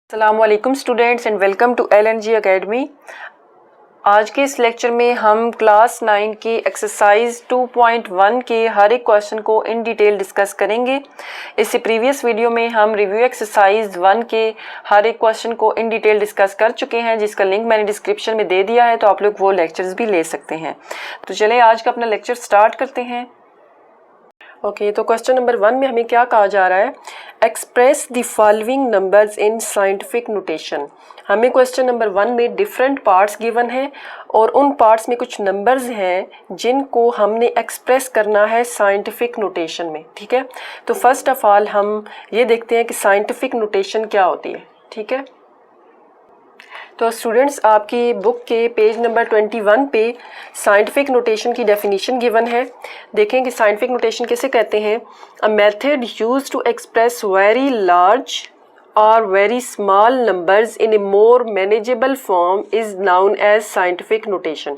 अस्सलाम वालेकुम students and welcome to LNG academy. आज के इस लेक्चर में हम क्लास 9 की एक्सरसाइज 2.1 के हर एक क्वेश्चन को इन डिटेल डिस्कस करेंगे। इससे प्रीवियस वीडियो में हम रिव्यू एक्सरसाइज 1 के हर एक क्वेश्चन को इन डिटेल डिस्कस कर चुके हैं, जिसका लिंक मैंने डिस्क्रिप्शन में दे दिया है, तो आप लोग वो लेक्चर्स भी ले सकते हैं। तो चलिए आज का अपना लेक्चर स्टार्ट करते हैं। ओके, तो क्वेश्चन नंबर 1 में हमें क्या कहा जा रहा है, express the following numbers in scientific notation. हमें क्वेश्चन नंबर 1 में डिफरेंट पार्ट्स गिवन है और उन पार्ट्स में कुछ नंबर्स हैं जिनको हमने एक्सप्रेस करना है साइंटिफिक नोटेशन में। ठीक है, तो फर्स्ट ऑफ ऑल हम ये देखते हैं कि साइंटिफिक नोटेशन क्या होती है। ठीक है, तो स्टूडेंट्स आपकी बुक के पेज नंबर 21 पे साइंटिफिक नोटेशन की डेफिनेशन गिवन है। देखें कि साइंटिफिक नोटेशन किसे कहते हैं। A method used to express very large और very small numbers in a more manageable form is known as scientific notation.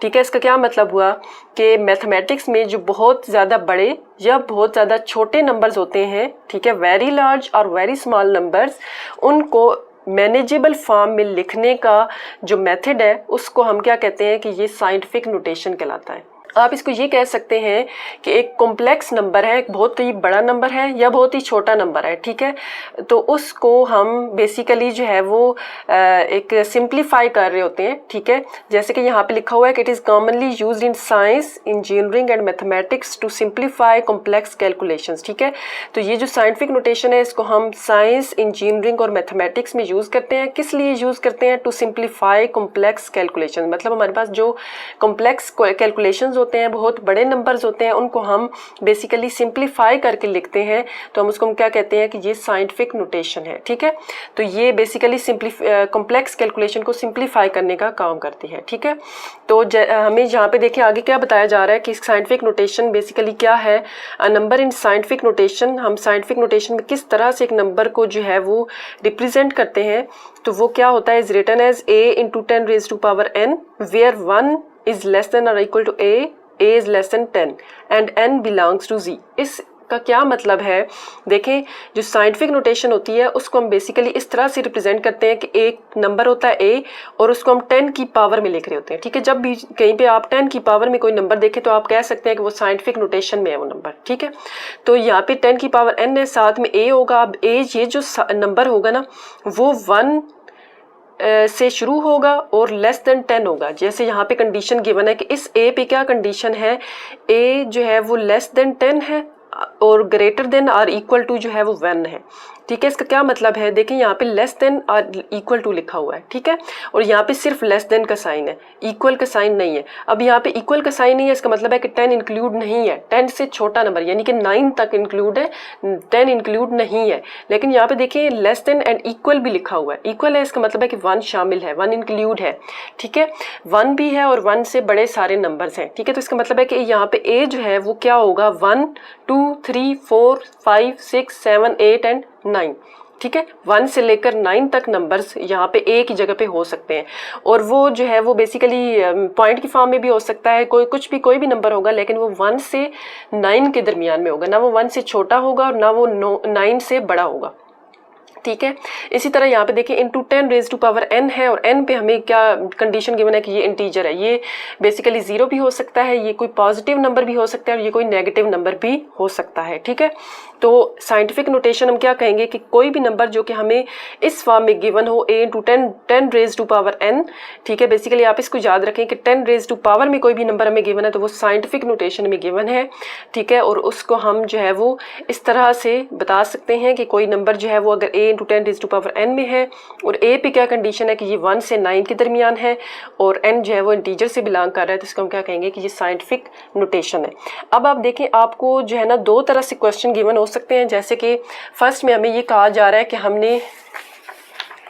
ठीक है, इसका क्या मतलब हुआ कि मैथमेटिक्स में जो बहुत ज़्यादा बड़े या बहुत ज़्यादा छोटे नंबर्स होते हैं, ठीक है, वेरी लार्ज और वेरी स्मॉल नंबर्स, उनको मैनेजेबल फॉर्म में लिखने का जो मेथड है उसको हम क्या कहते हैं कि ये साइंटिफिक नोटेशन कहलाता है। आप इसको ये कह सकते हैं कि एक कॉम्प्लेक्स नंबर है, एक बहुत ही बड़ा नंबर है या बहुत ही छोटा नंबर है। ठीक है, तो उसको हम बेसिकली जो है वो एक सिंप्लीफाई कर रहे होते हैं। ठीक है, जैसे कि यहाँ पे लिखा हुआ है कि it is commonly used in science, engineering and mathematics to simplify complex calculations. ठीक है, तो ये जो साइंटिफिक नोटेशन है इसको हम साइंस, इंजीनियरिंग और मैथमेटिक्स में यूज़ करते हैं। किस लिए यूज़ करते हैं? टू सिंप्लीफाई कॉम्प्लेक्स कैलकुलेशन, मतलब हमारे पास जो कॉम्प्लेक्स कैलकुलेशंस होते हैं, बहुत बड़े नंबर्स होते हैं, उनको हम बेसिकली सिंप्लीफाई करके लिखते हैं, तो हम उसको क्या कहते हैं कि ये साइंटिफिक नोटेशन है। ठीक है, तो ये बेसिकली कॉम्प्लेक्स कैलकुलेशन को सिंप्लीफाई करने का काम करती है। ठीक है, तो हमें यहाँ पे देखें आगे क्या बताया जा रहा है कि साइंटिफिक नोटेशन बेसिकली क्या है। A number in scientific notation, हम साइंटिफिक नोटेशन में किस तरह से एक नंबर को जो है वो रिप्रेजेंट करते हैं, तो वो क्या होता है, is written as a into 10 raised to power n where 1 is less than or equal to a is less than 10 and n belongs to z। इसका क्या मतलब है, देखें जो साइंटिफिक नोटेशन होती है उसको हम बेसिकली इस तरह से रिप्रेजेंट करते हैं कि एक नंबर होता है a और उसको हम 10 की पावर में लिख रहे होते हैं। ठीक है, जब भी कहीं पे आप 10 की पावर में कोई नंबर देखें तो आप कह सकते हैं कि वो साइंटिफिक नोटेशन में है वो नंबर। ठीक है, तो यहाँ पे 10 की पावर n है, साथ में a होगा। अब a ये जो नंबर होगा ना वो 1 से शुरू होगा और लेस देन 10 होगा। जैसे यहाँ पे कंडीशन गिवन है कि इस ए पे क्या कंडीशन है, ए जो है वो लेस देन 10 है और ग्रेटर देन और इक्वल टू जो है वो 1 है। ठीक है, इसका क्या मतलब है, देखिए यहाँ पे लेस देन और इक्वल टू लिखा हुआ है। ठीक है, और यहाँ पे सिर्फ लेस देन का साइन है, इक्वल का साइन नहीं है। अब यहाँ पे इक्वल का साइन नहीं है, इसका मतलब है कि 10 इंक्लूड नहीं है, 10 से छोटा नंबर यानी कि 9 तक इंक्लूड है, 10 इंक्लूड नहीं है। लेकिन यहाँ पे देखिए लेस देन एंड इक्वल भी लिखा हुआ है। इक्वल है इसका मतलब है कि 1 शामिल है, 1 इंक्लूड है। ठीक है, 1 भी है और 1 से बड़े सारे नंबर्स हैं। ठीक है, तो इसका मतलब है कि यहाँ पे ए जो है वो क्या होगा, 1 2 3 4 5 6 7 8 एंड 9। ठीक है, 1 से लेकर 9 तक नंबर्स यहाँ पे ए की जगह पे हो सकते हैं, और वो जो है वो बेसिकली पॉइंट की फॉर्म में भी हो सकता है, कोई भी नंबर होगा, लेकिन वो 1 से 9 के दरमियान में होगा, ना वो 1 से छोटा होगा और ना वो 9 से बड़ा होगा। ठीक है, इसी तरह यहाँ पे देखिए into 10 raise to power n है और n पे हमें क्या कंडीशन गिवन है कि ये इंटीजर है। ये बेसिकली 0 भी हो सकता है, ये कोई पॉजिटिव नंबर भी हो सकता है और ये कोई नेगेटिव नंबर भी हो सकता है। ठीक है, तो साइंटिफिक नोटेशन हम क्या कहेंगे कि कोई भी नंबर जो कि हमें इस फॉर्म में गिवन हो, a into 10 raise to power n। ठीक है, बेसिकली आप इसको याद रखें कि 10 रेज टू पावर में कोई भी नंबर हमें गिवन है तो वो साइंटिफिक नोटेशन में गिवन है। ठीक है, और उसको हम जो है वो इस तरह से बता सकते हैं कि कोई नंबर जो है वो अगर a into 10 raise to power n में है और a पे क्या कंडीशन है कि ये 1 से 9 के दरमियान है और n जो है वो इंटीजर से बिलोंग कर रहा है, तो इसको हम क्या कहेंगे कि ये साइंटिफिक नोटेशन है। अब आप देखें आपको जो है ना दो तरह से क्वेश्चन गिवन हो सकते हैं। जैसे कि फर्स्ट में हमें ये कहा जा रहा है कि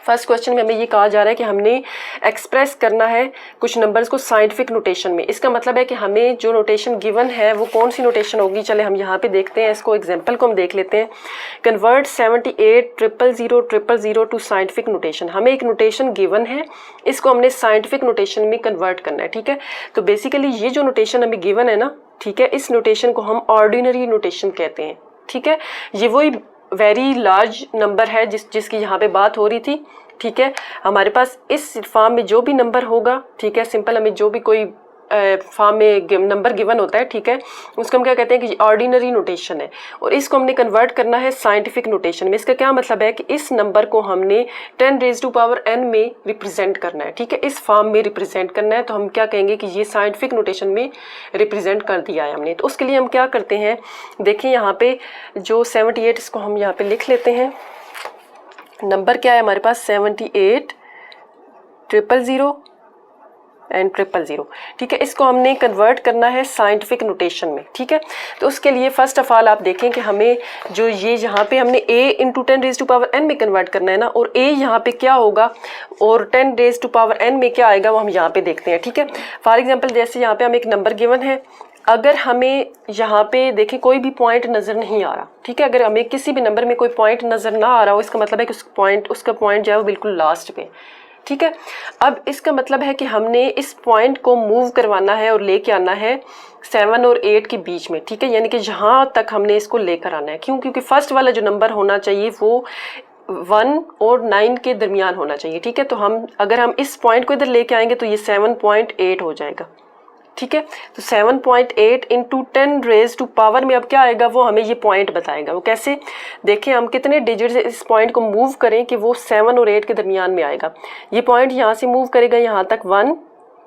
फर्स्ट क्वेश्चन में हमें ये कहा जा रहा है कि हमने एक्सप्रेस करना है कुछ नंबर्स को साइंटिफिक नोटेशन में। इसका मतलब है कि हमें जो नोटेशन गिवन है वो कौन सी नोटेशन होगी। चले हम यहाँ पे देखते हैं, इसको एग्जांपल को हम देख लेते हैं। Convert 78000000 to scientific notation. हमें एक नोटेशन गिवन है, इसको हमने साइंटिफिक नोटेशन में कन्वर्ट करना है। ठीक है, तो बेसिकली ये जो नोटेशन हमें गिवन है ना, ठीक है, इस नोटेशन को हम ऑर्डिनरी नोटेशन कहते हैं। ठीक है, ये वही वेरी लार्ज नंबर है जिसकी यहाँ पे बात हो रही थी, ठीक है। हमारे पास इस फॉर्म में जो भी नंबर होगा, ठीक है, सिंपल हमें जो भी कोई फॉर्म में नंबर गिवन होता है, ठीक है, उसको हम क्या कहते हैं कि ऑर्डिनरी नोटेशन है, और इसको हमने कन्वर्ट करना है साइंटिफिक नोटेशन में। इसका क्या मतलब है कि इस नंबर को हमने 10 रेज़ टू पावर n में रिप्रेजेंट करना है, ठीक है, इस फॉर्म में रिप्रेजेंट करना है। तो हम क्या कहेंगे कि ये साइंटिफिक नोटेशन में रिप्रेजेंट कर दिया है हमने। तो उसके लिए हम क्या करते हैं, देखिए यहाँ पे जो 78, इसको हम यहाँ पे लिख लेते हैं। नंबर क्या है हमारे पास 78 000 एंड 000, ठीक है। इसको हमने कन्वर्ट करना है साइंटिफिक नोटेशन में, ठीक है। तो उसके लिए फर्स्ट ऑफ ऑल आप देखें कि हमें जो ये यहाँ पे हमने a into 10 raise to power n में कन्वर्ट करना है ना, और a यहाँ पे क्या होगा और 10 रेज़ टू पावर n में क्या आएगा वो हम यहाँ पे देखते हैं, ठीक है। फॉर एग्जाम्पल जैसे यहाँ पे हम एक नंबर गिवन है, अगर हमें यहाँ पे देखें कोई भी पॉइंट नज़र नहीं आ रहा, ठीक है, अगर हमें किसी भी नंबर में कोई पॉइंट नज़र ना आ रहा हो, इसका मतलब है कि उसका पॉइंट जो है वो बिल्कुल लास्ट पे, ठीक है। अब इसका मतलब है कि हमने इस पॉइंट को मूव करवाना है और लेके आना है 7 और 8 के बीच में, ठीक है, यानी कि जहाँ तक हमने इसको लेकर आना है। क्यों? क्योंकि फर्स्ट वाला जो नंबर होना चाहिए वो 1 और 9 के दरमियान होना चाहिए, ठीक है। तो अगर हम इस पॉइंट को इधर लेके आएंगे तो ये 7.8 हो जाएगा, ठीक है। तो 7.8 इंटू 10 रेज़ टू पावर में अब क्या आएगा वो हमें ये पॉइंट बताएगा। वो कैसे, देखें हम कितने डिजिट से इस पॉइंट को मूव करें कि वो 7 और 8 के दरमियान में आएगा। ये पॉइंट यहाँ से मूव करेगा यहाँ तक 1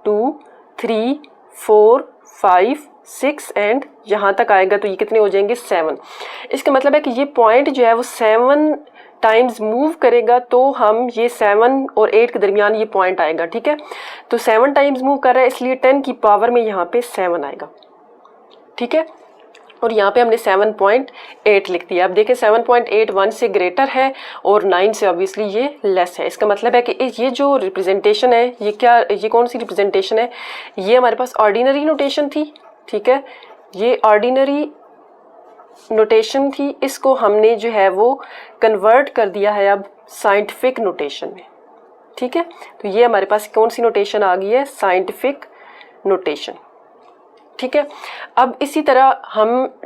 2 3 4 5 6 एंड यहाँ तक आएगा, तो ये कितने हो जाएंगे 7। इसका मतलब है कि ये पॉइंट जो है वो 7 टाइम्स मूव करेगा तो हम ये 7 और 8 के दरमियान ये पॉइंट आएगा, ठीक है। तो 7 टाइम्स मूव कर रहा है इसलिए 10 की पावर में यहाँ पे 7 आएगा, ठीक है। और यहाँ पे हमने 7.8 लिख दिया। अब देखें 7.8 1 से ग्रेटर है और 9 से ऑब्वियसली ये लेस है। इसका मतलब है कि ये जो रिप्रेजेंटेशन है ये कौन सी रिप्रेजेंटेशन है, ये हमारे पास ऑर्डिनरी नोटेशन थी, ठीक है। ये ऑर्डिनरी नोटेशन थी, इसको हमने जो है वो कन्वर्ट कर दिया है अब साइंटिफिक नोटेशन में, ठीक है। तो ये हमारे पास कौन सी नोटेशन आ गई है, साइंटिफिक नोटेशन, ठीक है। अब इसी तरह हम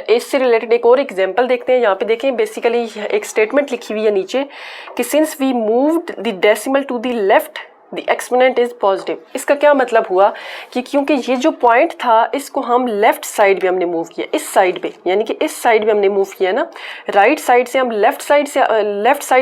इससे रिलेटेड एक और एग्जांपल देखते हैं। यहाँ पे देखें बेसिकली एक स्टेटमेंट लिखी हुई है नीचे कि since we moved the decimal to the left the exponent is positive. इसका क्या मतलब हुआ कि क्योंकि ये जो पॉइंट था इसको हम लेफ्ट साइड पे हमने मूव किया, इस साइड पे, यानी कि इस साइड पे हमने मूव किया ना, राइट साइड से हम लेफ्ट साइड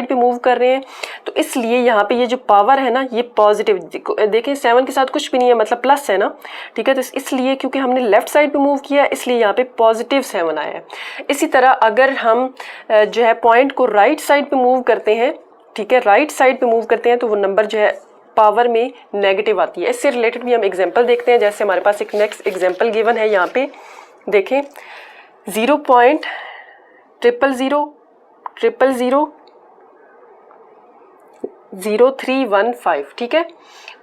पे मूव कर रहे हैं, तो इसलिए यहाँ पे ये जो पावर है ना ये पॉजिटिव, देखें 7 के साथ कुछ भी नहीं है मतलब प्लस है ना, ठीक है। तो इसलिए क्योंकि हमने लेफ्ट साइड पे मूव किया इसलिए यहाँ पे पॉजिटिव 7 आया है। इसी तरह अगर हम जो है पॉइंट को राइट साइड पे मूव करते हैं, ठीक है, राइट साइड पे मूव करते हैं तो वो नंबर जो है पावर में नेगेटिव आती है। इससे रिलेटेड भी हम एग्जांपल देखते हैं। जैसे हमारे पास एक नेक्स्ट एग्जांपल गिवन है यहाँ पे, देखें 0.000000315, ठीक है।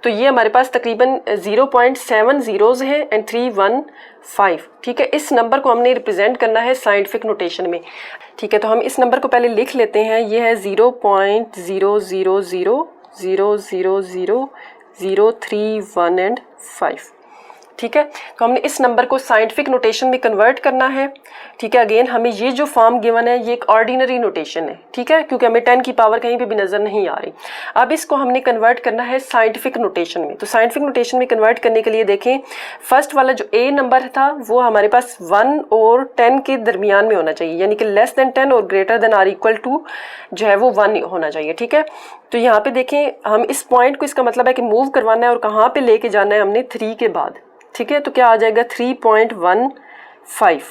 तो ये हमारे पास तकरीबन 0.7 ज़ीरोज़ हैं एंड 315, ठीक है। इस नंबर को हमने रिप्रेजेंट करना है साइंटिफिक नोटेशन में, ठीक है। तो हम इस नंबर को पहले लिख लेते हैं। ये है 0.00000315 एंड 5, ठीक है। तो हमने इस नंबर को साइंटिफिक नोटेशन में कन्वर्ट करना है, ठीक है। अगेन हमें ये जो फॉर्म गिवन है ये एक ऑर्डिनरी नोटेशन है, ठीक है, क्योंकि हमें 10 की पावर कहीं पे भी नज़र नहीं आ रही। अब इसको हमने कन्वर्ट करना है साइंटिफिक नोटेशन में। तो साइंटिफिक नोटेशन में कन्वर्ट करने के लिए देखें फर्स्ट वाला जो ए नंबर था वो हमारे पास 1 और 10 के दरमियान में होना चाहिए, यानी कि लेस देन 10 और greater than or equal to जो है वो 1 होना चाहिए, ठीक है। तो यहाँ पे देखें हम इस पॉइंट को, इसका मतलब है कि मूव करवाना है और कहाँ पे लेके जाना है हमने 3 के बाद, ठीक है। तो क्या आ जाएगा 3.15,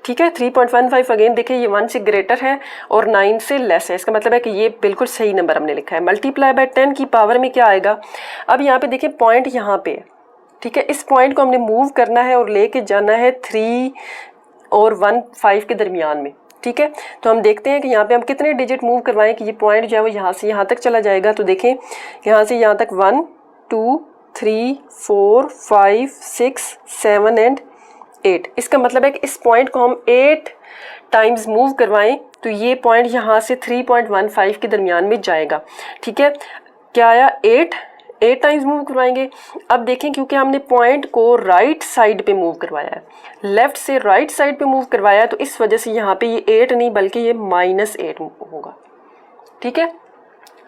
ठीक है। 3.15 अगेन देखिए ये 1 से ग्रेटर है और 9 से लेस है। इसका मतलब है कि ये बिल्कुल सही नंबर हमने लिखा है। मल्टीप्लाई बाय 10 की पावर में क्या आएगा, अब यहाँ पे देखिए पॉइंट यहाँ पे, ठीक है। इस पॉइंट को हमने मूव करना है और लेके जाना है 3 और 15 के दरमियान में, ठीक है। तो हम देखते हैं कि यहाँ पे हम कितने डिजिट मूव करवाएं कि ये पॉइंट जो है वो यहाँ से यहाँ तक चला जाएगा। तो देखें यहाँ से यहाँ तक 1 2 3 4 5 6 7 एंड 8। इसका मतलब है कि इस पॉइंट को हम 8 टाइम्स मूव करवाएं तो ये पॉइंट यहाँ से 3.15 के दरमियान में जाएगा, ठीक है। क्या आया 8 8 टाइम्स मूव करवाएंगे। अब देखें क्योंकि हमने पॉइंट को राइट साइड पे मूव करवाया है, लेफ्ट से राइट साइड पे मूव करवाया है, तो इस वजह से यहाँ पे ये 8 नहीं बल्कि ये -8 होगा। ठीक है,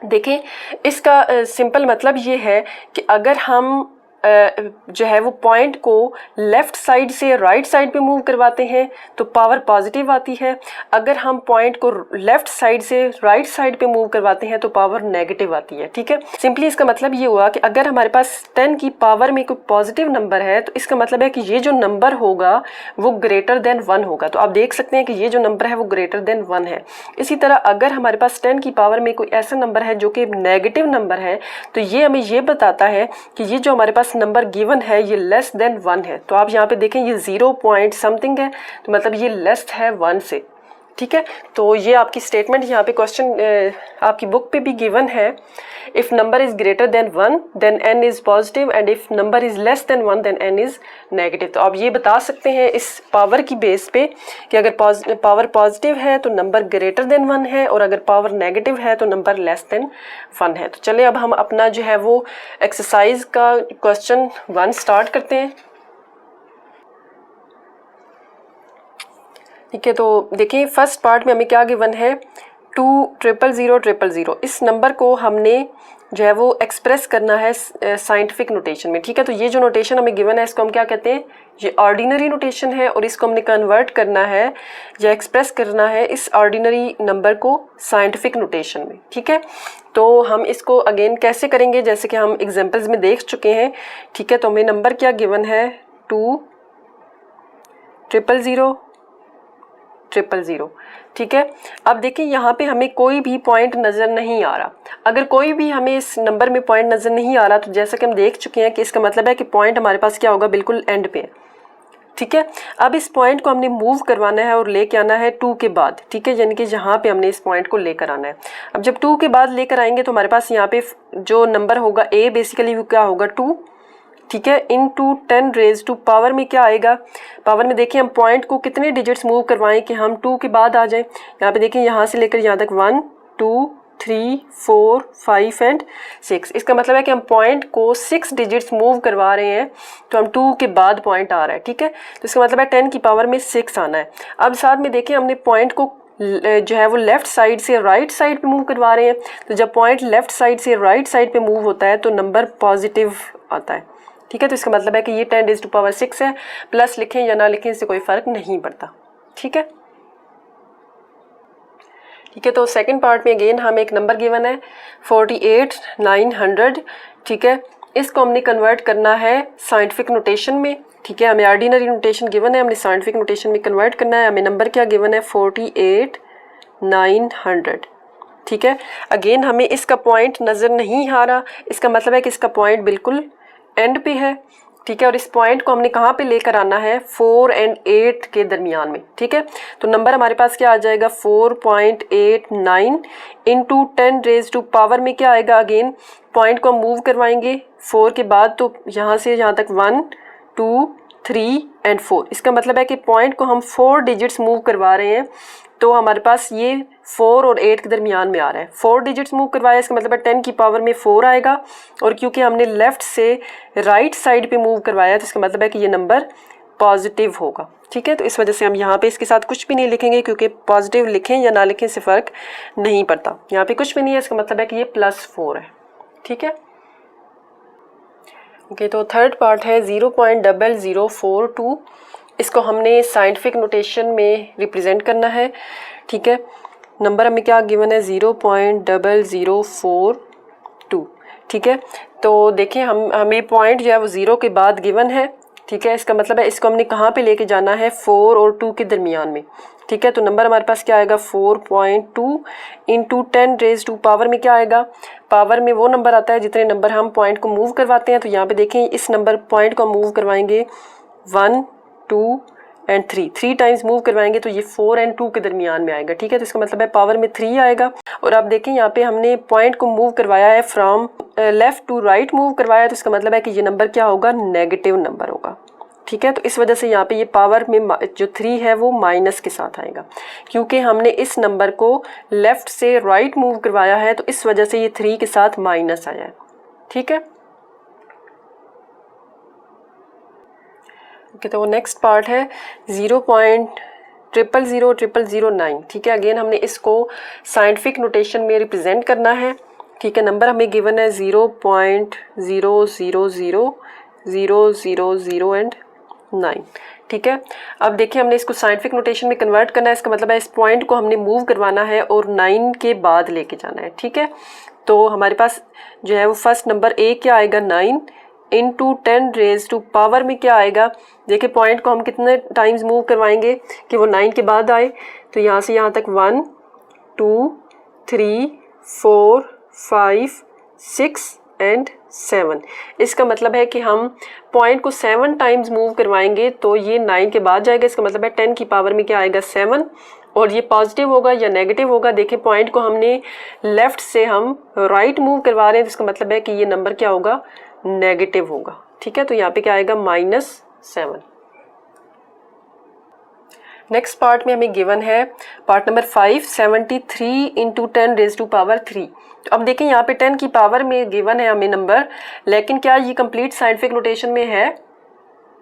देखें इसका सिंपल मतलब ये है कि अगर हम जो है वो पॉइंट को लेफ़्ट साइड से राइट साइड पे मूव करवाते हैं तो पावर पॉजिटिव आती है, अगर हम पॉइंट को लेफ़्ट साइड से राइट साइड पे मूव करवाते हैं तो पावर नेगेटिव आती है। ठीक है, सिंपली इसका मतलब ये हुआ कि अगर हमारे पास 10 की पावर में कोई पॉजिटिव नंबर है तो इसका मतलब है कि ये जो नंबर होगा वो ग्रेटर देन 1 होगा। तो आप देख सकते हैं कि ये जो नंबर है वो ग्रेटर देन 1 है। इसी तरह अगर हमारे पास 10 की पावर में कोई ऐसा नंबर है जो कि नेगेटिव नंबर है तो ये हमें ये बताता है कि ये जो हमारे पास नंबर गिवन है ये लेस देन 1 है। तो आप यहाँ पे देखें ये 0 पॉइंट समथिंग है, तो मतलब ये लेस है 1 से। ठीक है, तो ये आपकी स्टेटमेंट यहाँ पे क्वेश्चन आपकी बुक पे भी गिवन है। If number is greater than 1 then n is positive and if number is less than 1 then n is negative. तो आप ये बता सकते हैं इस पावर की बेस पे कि अगर पावर पॉजिटिव है तो नंबर ग्रेटर देन 1 है और अगर पावर नेगेटिव है तो नंबर लेस देन 1 है। तो चलिए अब हम अपना जो है वो एक्सरसाइज का क्वेश्चन 1 स्टार्ट करते हैं। ठीक है, तो देखिए फर्स्ट पार्ट में हमें क्या गिवन है 2000000। इस नंबर को हमने जो है वो एक्सप्रेस करना है साइंटिफिक नोटेशन में। ठीक है, तो ये जो नोटेशन हमें गिवन है इसको हम क्या कहते हैं, ये ऑर्डिनरी नोटेशन है और इसको हमने कन्वर्ट करना है या एक्सप्रेस करना है इस ऑर्डिनरी नंबर को साइंटिफिक नोटेशन में। ठीक है, तो हम इसको अगेन कैसे करेंगे, जैसे कि हम एग्जांपल्स में देख चुके हैं। ठीक है, तो हमें नंबर क्या गिवन है 2000000। ठीक है, अब देखिए यहाँ पे हमें कोई भी पॉइंट नज़र नहीं आ रहा। अगर कोई भी हमें इस नंबर में पॉइंट नज़र नहीं आ रहा तो जैसा कि हम देख चुके हैं कि इसका मतलब है कि पॉइंट हमारे पास क्या होगा, बिल्कुल एंड पे है। ठीक है, अब इस पॉइंट को हमने मूव करवाना है और लेके आना है 2 के बाद। ठीक है, यानी कि यहाँ पे हमने इस पॉइंट को लेकर आना है। अब जब 2 के बाद लेकर आएंगे तो हमारे पास यहाँ पे जो नंबर होगा a बेसिकली वो क्या होगा 2। ठीक है, इनटू 10 रेज टू पावर में क्या आएगा, पावर में देखिए हम पॉइंट को कितने डिजिट्स मूव करवाएं कि हम 2 के बाद आ जाएं। यहाँ पे देखिए यहाँ से लेकर यहाँ तक 1 2 3 4 5 एंड 6। इसका मतलब है कि हम पॉइंट को 6 डिजिट्स मूव करवा रहे हैं तो हम 2 के बाद पॉइंट आ रहा है। ठीक है, तो इसका मतलब है 10 की पावर में 6 आना है। अब साथ में देखिए हमने पॉइंट को जो है वो लेफ़्ट साइड से राइट साइड पे मूव करवा रहे हैं, तो जब पॉइंट लेफ़्ट साइड से राइट साइड पे मूव होता है तो नंबर पॉजिटिव आता है। ठीक है, तो इसका मतलब है कि ये 10⁻⁶ है, प्लस लिखें या ना लिखें इससे कोई फ़र्क नहीं पड़ता। ठीक है, ठीक है, तो सेकंड पार्ट में अगेन हमें एक नंबर गिवन है 48,900। ठीक है, इसको हमने कन्वर्ट करना है साइंटिफिक नोटेशन में। ठीक है, हमें ऑर्डिनरी नोटेशन गिवन है, हमने साइंटिफिक नोटेशन में कन्वर्ट करना है। हमें नंबर क्या गिवन है 48,900। ठीक है, अगेन हमें इसका पॉइंट नज़र नहीं आ रहा, इसका मतलब है कि इसका पॉइंट बिल्कुल एंड पे है। ठीक है, और इस पॉइंट को हमने कहाँ पे लेकर आना है 4 और 8 के दरमियान में। ठीक है, तो नंबर हमारे पास क्या आ जाएगा 4.89 इंटू 10 रेज टू पावर में क्या आएगा, अगेन पॉइंट को हम मूव करवाएंगे 4 के बाद, तो यहाँ से यहाँ तक 1 2 3 एंड 4। इसका मतलब है कि पॉइंट को हम 4 डिजिट्स मूव करवा रहे हैं तो हमारे पास ये 4 और 8 के दरमियान में आ रहा है। 4 डिजिट्स मूव करवाया, इसका मतलब है 10 की पावर में 4 आएगा और क्योंकि हमने लेफ़्ट से राइट साइड पे मूव करवाया तो इसका मतलब है कि ये नंबर पॉजिटिव होगा। ठीक है, तो इस वजह से हम यहाँ पे इसके साथ कुछ भी नहीं लिखेंगे क्योंकि पॉजिटिव लिखें या ना लिखें इससे फ़र्क नहीं पड़ता। यहाँ पे कुछ भी नहीं है, इसका मतलब है कि ये +4 है। ठीक है, ओके, तो थर्ड पार्ट है 0.0042। इसको हमने साइंटिफिक नोटेशन में रिप्रेजेंट करना है। ठीक है, नंबर हमें क्या गिवन है 0.0042। ठीक है, तो देखिए हमें पॉइंट जो है वो 0 के बाद गिवन है। ठीक है, इसका मतलब है इसको हमने कहाँ पे लेके जाना है 4 और 2 के दरमियान में। ठीक है, तो नंबर हमारे पास क्या आएगा 4.2 इंटू 10 रेज टू पावर में क्या आएगा, पावर में वो नंबर आता है जितने नंबर हम पॉइंट को मूव करवाते हैं। तो यहाँ पे देखें इस नंबर पॉइंट को मूव करवाएंगे 1 2 एंड 3 टाइम्स मूव करवाएंगे तो ये 4 और 2 के दरमियान में आएगा। ठीक है, तो इसका मतलब है पावर में 3 आएगा। और आप देखें यहाँ पे हमने पॉइंट को मूव करवाया है from left to right move करवाया, तो इसका मतलब है कि ये नंबर क्या होगा, नेगेटिव नंबर होगा। ठीक है, तो इस वजह से यहाँ पे ये पावर में जो 3 है वो माइनस के साथ आएगा क्योंकि हमने इस नंबर को लेफ़्ट से राइट मूव करवाया है, तो इस वजह से ये 3 के साथ माइनस आया है। ठीक है, ओके, तो वो नेक्स्ट पार्ट है 0.000009। ठीक है, अगेन हमने इसको साइंटिफिक नोटेशन में रिप्रेजेंट करना है। ठीक है, नंबर हमें गिवन है 0.000009। ठीक है, अब देखिए हमने इसको साइंटिफिक नोटेशन में कन्वर्ट करना है। इसका मतलब है इस पॉइंट को हमने मूव करवाना है और 9 के बाद लेके जाना है। ठीक है, तो हमारे पास जो है वो फर्स्ट नंबर ए क्या आएगा 9 इंटू 10 रेज टू पावर में क्या आएगा। देखिए पॉइंट को हम कितने टाइम्स मूव करवाएंगे कि वो 9 के बाद आए। तो यहाँ से यहाँ तक 1 2 3 4 5 6 एंड 7। इसका मतलब है कि हम पॉइंट को 7 टाइम्स मूव करवाएंगे तो ये 9 के बाद जाएगा। इसका मतलब है 10 की पावर में क्या आएगा 7, और ये पॉजिटिव होगा या नेगेटिव होगा। देखिए पॉइंट को हमने लेफ्ट से हम राइट मूव करवा रहे हैं, तो इसका मतलब है कि ये नंबर क्या होगा नेगेटिव होगा। ठीक है, तो यहाँ पे क्या आएगा -7। नेक्स्ट पार्ट में हमें गिवन है part number 5 73 into 10 raise to power 3। तो अब देखें यहाँ पे 10 की पावर में गिवन है हमें नंबर, लेकिन क्या ये कंप्लीट साइंटिफिक नोटेशन में है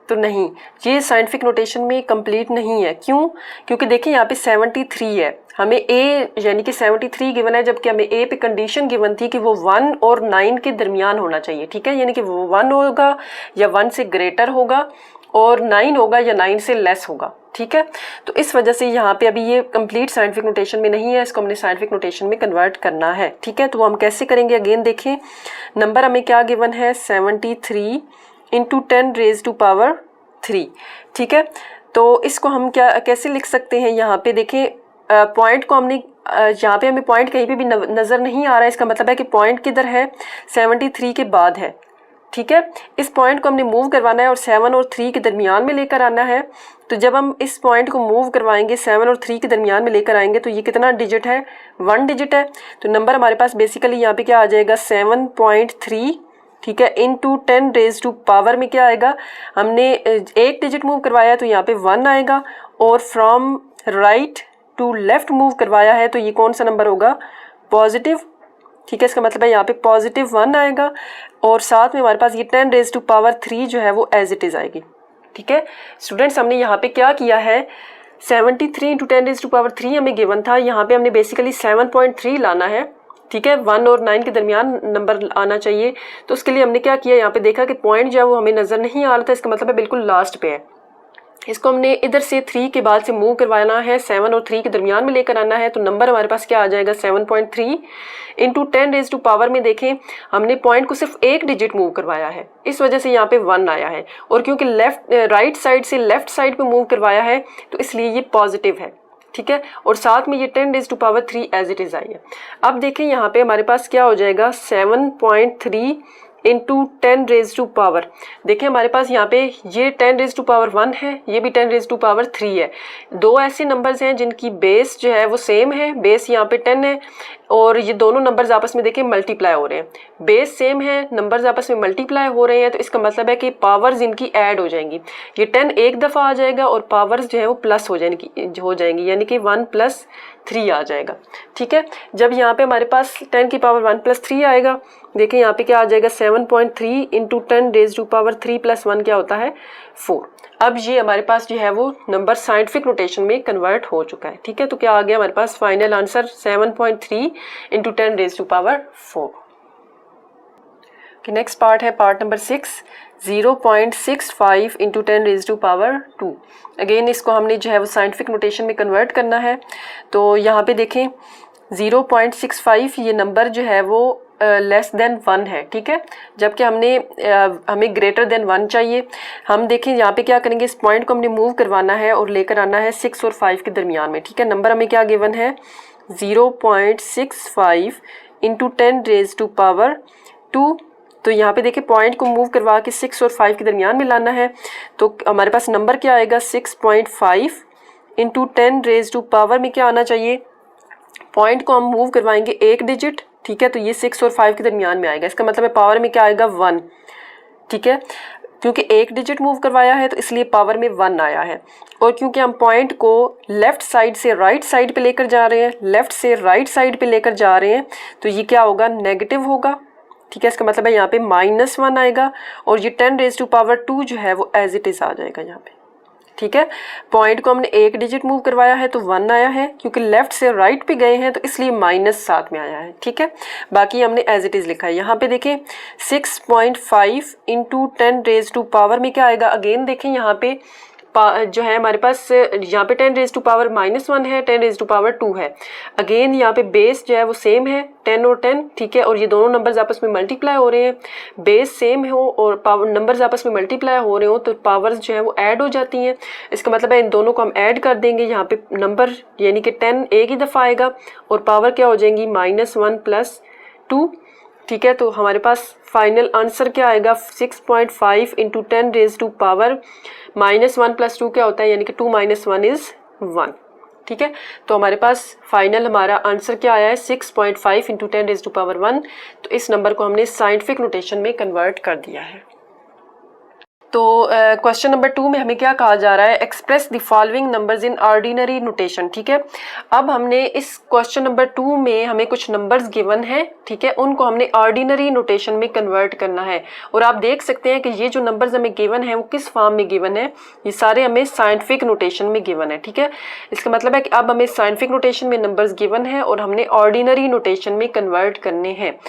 तो नहीं, ये साइंटिफिक नोटेशन में कंप्लीट नहीं है। क्यों? क्योंकि देखिए यहाँ पे 73 है, हमें ए यानी कि 73 गिवन है, जबकि हमें ए पे कंडीशन गिवन थी कि वो 1 और 9 के दरमियान होना चाहिए। ठीक है, यानी कि वो 1 होगा या 1 से ग्रेटर होगा और 9 होगा या 9 से लेस होगा। ठीक है, तो इस वजह से यहाँ पे अभी ये कंप्लीट साइंटिफिक नोटेशन में नहीं है, इसको हमने साइंटिफिक नोटेशन में कन्वर्ट करना है। ठीक है, तो वो हम कैसे करेंगे अगेन देखें। नंबर हमें क्या गिवन है 73 इंटू 10 रेज टू पावर 3। ठीक है, तो इसको हम क्या कैसे लिख सकते हैं। यहाँ पे देखें पॉइंट को हमने यहाँ पे हमें पॉइंट कहीं पे भी नज़र नहीं आ रहा है। इसका मतलब है कि पॉइंट किधर है 73 के बाद है। ठीक है, इस पॉइंट को हमने मूव करवाना है और 7 और 3 के दरमियान में लेकर आना है। तो जब हम इस पॉइंट को मूव करवाएंगे 7 और 3 के दरमियान में लेकर आएंगे तो ये कितना डिजिट है 1 डिजिट है। तो नंबर हमारे पास बेसिकली यहाँ पे क्या आ जाएगा 7.3। ठीक है, इंटू 10 रेज टू पावर में क्या आएगा, हमने एक डिजिट मूव करवाया तो यहाँ पे 1 आएगा, और from right to left move करवाया है तो ये कौन सा नंबर होगा पॉजिटिव। ठीक है, इसका मतलब है यहाँ पे +1 आएगा, और साथ में हमारे पास ये 10 रेज टू पावर 3 जो है वो एज इट इज़ आएगी। ठीक है स्टूडेंट्स, हमने यहाँ पे क्या किया है 73 इंटू 10 रेज टू पावर 3 हमें गिवन था, यहाँ पे हमने बेसिकली 7.3 लाना है। ठीक है, 1 और 9 के दरमियान नंबर आना चाहिए। तो उसके लिए हमने क्या किया, यहाँ पे देखा कि पॉइंट जो है वो हमें नज़र नहीं आ रहा था, इसका मतलब है बिल्कुल लास्ट पे है। इसको हमने इधर से 3 के बाद से मूव करवाना है, 7 और 3 के दरमियान में लेकर आना है। तो नंबर हमारे पास क्या आ जाएगा 7.3 इंटू 10 रेज टू पावर में देखें हमने पॉइंट को सिर्फ एक डिजिट मूव करवाया है, इस वजह से यहाँ पे 1 आया है, और क्योंकि राइट साइड से लेफ्ट साइड पे मूव करवाया है तो इसलिए ये पॉजिटिव है। ठीक है, और साथ में ये 10 raise to power 3 as it is आई है। अब देखें यहाँ पे हमारे पास क्या हो जाएगा 7.3 इंटू 10 रेज टू पावर, देखिए हमारे पास यहाँ पे ये 10 रेज टू पावर 1 है, ये भी 10 रेज टू पावर 3 है। दो ऐसे नंबर्स हैं जिनकी बेस जो है वो सेम है, बेस यहाँ पे 10 है, और ये दोनों नंबर्स आपस में देखिए मल्टीप्लाई हो रहे हैं। बेस सेम है, नंबर्स आपस में मल्टीप्लाई हो रहे हैं, तो इसका मतलब है कि पावर्स इनकी ऐड हो जाएंगी। ये 10 एक दफ़ा आ जाएगा और पावर्स जो है वो प्लस हो जाएंगी, यानी कि 1 + 3 आ जाएगा। ठीक है, जब यहाँ पे हमारे पास 10 की पावर 1 + 3 आएगा, देखिए यहाँ पे क्या आ जाएगा 7.3 इंटू 10 रेज टू पावर 3 + 1 क्या होता है 4। अब ये हमारे पास जो है वो नंबर साइंटिफिक नोटेशन में कन्वर्ट हो चुका है। ठीक है, तो क्या आ गया हमारे पास final answer 7.3 into 10 raise to power 4। Next part है part number 6 0.65 into 10 raise to power 2। Again इसको हमने जो है वो साइंटिफिक नोटेशन में कन्वर्ट करना है। तो यहाँ पे देखें 0.65 ये नंबर जो है वो लेस देन 1 है। ठीक है, जबकि हमें ग्रेटर देन 1 चाहिए। हम देखें यहाँ पे क्या करेंगे, इस पॉइंट को हमने मूव करवाना है और लेकर आना है 6 और 5 के दरमियान में। ठीक है, नंबर हमें क्या गिवन है 0.65 इंटू 10 रेज टू पावर 2। तो यहाँ पे देखिए पॉइंट को मूव करवा के 6 और 5 के दरमियान में लाना है, तो हमारे पास नंबर क्या आएगा 6.5 इंटू 10 रेज टू पावर में क्या आना चाहिए, पॉइंट को हम मूव करवाएंगे एक डिजिट। ठीक है, तो ये 6 और 5 के दरमियान में आएगा, इसका मतलब है पावर में क्या आएगा 1। ठीक है, क्योंकि एक डिजिट मूव करवाया है तो इसलिए पावर में 1 आया है, और क्योंकि हम पॉइंट को लेफ्ट साइड से राइट साइड पे लेकर जा रहे हैं, लेफ्ट से राइट साइड पे लेकर जा रहे हैं, तो ये क्या होगा नेगेटिव होगा। ठीक है, इसका मतलब है यहाँ पे -1 आएगा और ये 10⁻² जो है वो एज इट इज़ आ जाएगा यहाँ पे। ठीक है, पॉइंट को हमने एक डिजिट मूव करवाया है तो 1 आया है, क्योंकि लेफ्ट से राइट पे गए हैं तो इसलिए -7 में आया है। ठीक है, बाकी हमने एज इट इज़ लिखा है। यहाँ पे देखें 6.5 इंटू 10⁻² में क्या आएगा, अगेन देखें यहाँ पे जो है हमारे पास यहाँ पे 10⁻⁻1 है, 10⁻² है। अगेन यहाँ पे बेस जो है वो सेम है 10 और 10। ठीक है, और ये दोनों नंबर्स आपस में मल्टीप्लाई हो रहे हैं, बेस सेम हो और पावर नंबर्स आपस में मल्टीप्लाई हो रहे हो तो पावर्स जो है वो ऐड हो जाती हैं। इसका मतलब है इन दोनों को हम ऐड कर देंगे। यहाँ पे नंबर यानी कि 10 एक ही दफ़ा आएगा और पावर क्या हो जाएंगी -1 + 2। ठीक है, तो हमारे पास फाइनल आंसर क्या आएगा 6.5 इंटू 10⁻⁻1 + 2 क्या होता है, यानी कि 2 - 1 = 1। ठीक है, तो हमारे पास फाइनल हमारा आंसर क्या आया है 6.5 इंटू 10⁻1। तो इस नंबर को हमने साइंटिफिक नोटेशन में कन्वर्ट कर दिया है। तो क्वेश्चन नंबर 2 में हमें क्या कहा जा रहा है, express the following numbers in ordinary notation. ठीक है, अब हमने इस क्वेश्चन नंबर 2 में हमें कुछ नंबर्स गिवन है। ठीक है, उनको हमने ऑर्डिनरी नोटेशन में कन्वर्ट करना है और आप देख सकते हैं कि ये जो नंबर्स हमें गिवन है वो किस फॉर्म में गिवन है, ये सारे हमें साइंटिफिक नोटेशन में गिवन है। ठीक है, इसका मतलब है कि अब हमें साइंटिफिक नोटेशन में नंबर्स गिवन है और हमने ऑर्डिनरी नोटेशन में कन्वर्ट करने हैं।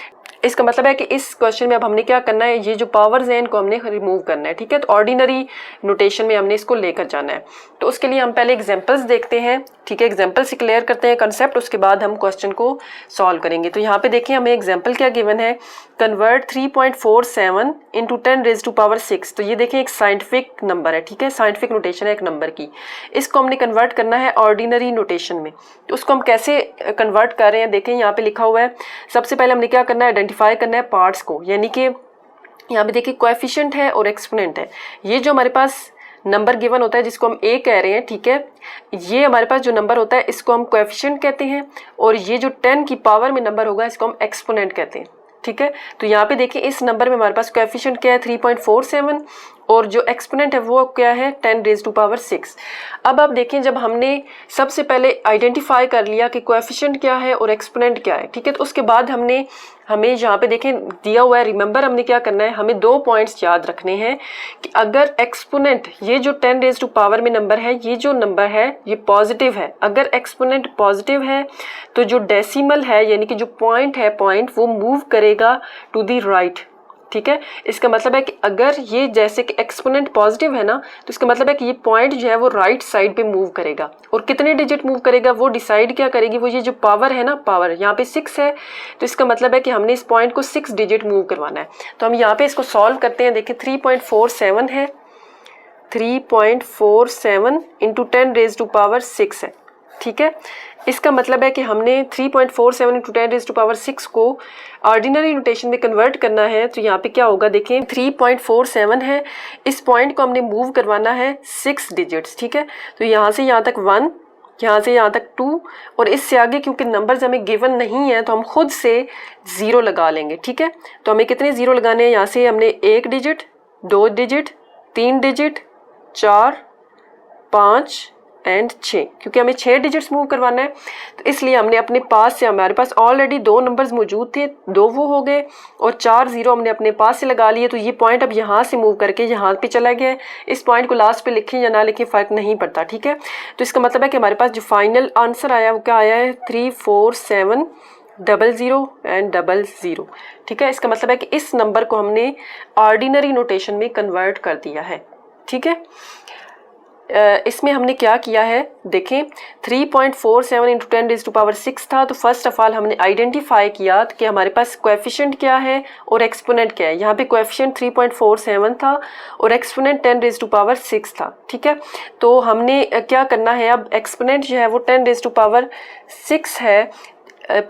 इसका मतलब है कि इस क्वेश्चन में अब हमने क्या करना है, ये जो पावर्स हैं इनको हमने रिमूव करना है। ठीक है, तो ऑर्डिनरी नोटेशन में हमने इसको लेकर जाना है। तो उसके लिए हम पहले एग्जांपल्स देखते हैं। ठीक है, एग्जांपल से क्लियर करते हैं कंसेप्ट, उसके बाद हम क्वेश्चन को सॉल्व करेंगे। तो यहाँ पे देखिए हमें एग्जांपल क्या गिवन है, कन्वर्ट 3.47 इंटू 10⁻6। तो ये देखें एक साइंटिफिक नंबर है। ठीक है, साइंटिफिक नोटेशन है एक नंबर की, इसको हमने कन्वर्ट करना है ऑर्डिनरी नोटेशन में। तो उसको हम कैसे कन्वर्ट कर रहे हैं, देखें यहाँ पे लिखा हुआ है। सबसे पहले हमने क्या करना है, आइडेंटिफाई करना है पार्ट्स को, यानी कि यहाँ पे देखिए कोएफिशिएंट है और एक्सपोनेंट है। ये जो हमारे पास नंबर गिवन होता है जिसको हम ए कह रहे हैं, ठीक है, ये हमारे पास जो नंबर होता है इसको हम कोएफिशिएंट कहते हैं और ये जो 10 की पावर में नंबर होगा इसको हम एक्सपोनेंट कहते हैं। ठीक है, तो यहाँ पे देखिए इस नंबर में हमारे पास कोएफिशिएंट क्या है 3.47 और जो एक्सपोनेंट है वो क्या है 10⁻6। अब आप देखें जब हमने सबसे पहले आइडेंटिफाई कर लिया कि कोएफिशिएंट क्या है और एक्सपोनेंट क्या है, ठीक है, तो उसके बाद हमें यहाँ पे देखें दिया हुआ है, रिमेंबर हमने क्या करना है, हमें 2 पॉइंट्स याद रखने हैं कि अगर एक्सपोनेंट ये जो 10⁻⁻ में नंबर है, ये जो नंबर है ये पॉजिटिव है, अगर एक्सपोनेंट पॉजिटिव है तो जो डेसिमल है यानी कि जो पॉइंट है वो मूव करेगा टू द राइट। ठीक है, इसका मतलब है कि अगर ये जैसे कि एक्सपोनेंट पॉजिटिव है ना, तो इसका मतलब है कि ये पॉइंट जो है वो राइट साइड पे मूव करेगा और कितने डिजिट मूव करेगा वो डिसाइड क्या करेगी, वो ये जो पावर है ना, पावर यहाँ पे 6 है, तो इसका मतलब है कि हमने इस पॉइंट को 6 डिजिट मूव करवाना है। तो हम यहाँ पे इसको सॉल्व करते हैं। देखिए 3.47 है, 3.47 इंटू 10⁻6 है। ठीक है, इसका मतलब है कि हमने 3.47 इंटू 10⁻6 को ऑर्डिनरी नोटेशन में कन्वर्ट करना है। तो यहाँ पे क्या होगा, देखें 3.47 है, इस पॉइंट को हमने मूव करवाना है 6 डिजिट्स। ठीक है, तो यहाँ से यहाँ तक 1, यहाँ से यहाँ तक 2 और इससे आगे क्योंकि नंबर्स हमें गिवन नहीं है तो हम खुद से 0 लगा लेंगे। ठीक है, तो हमें कितने 0 लगाने हैं, यहाँ से हमने 1 डिजिट, 2 डिजिट, 3 डिजिट, 4, 5 एंड 6, क्योंकि हमें 6 डिजिट्स मूव करवाना है तो इसलिए हमने अपने पास से, हमारे पास ऑलरेडी 2 नंबर्स मौजूद थे, 2 वो हो गए और 4 0 हमने अपने पास से लगा लिए। तो ये पॉइंट अब यहाँ से मूव करके यहाँ पे चला गया है। इस पॉइंट को लास्ट पे लिखें या ना लिखें फ़र्क नहीं पड़ता। ठीक है, तो इसका मतलब है कि हमारे पास जो फाइनल आंसर आया वो क्या आया है 34700 एंड 00। ठीक है, इसका मतलब है कि इस नंबर को हमने ऑर्डिनरी नोटेशन में कन्वर्ट कर दिया है। ठीक है, इसमें हमने क्या किया है, देखें 3.47 इंटू 10⁻6 था, तो फर्स्ट ऑफ ऑल हमने आइडेंटिफाई किया कि हमारे पास कोएफिशिएंट क्या है और एक्सपोनेंट क्या है। यहाँ पे कोएफिशिएंट 3.47 था और एक्सपोनेंट 10⁻6 था। ठीक है, तो हमने क्या करना है, अब एक्सपोनेंट जो है वो 10⁻6 है,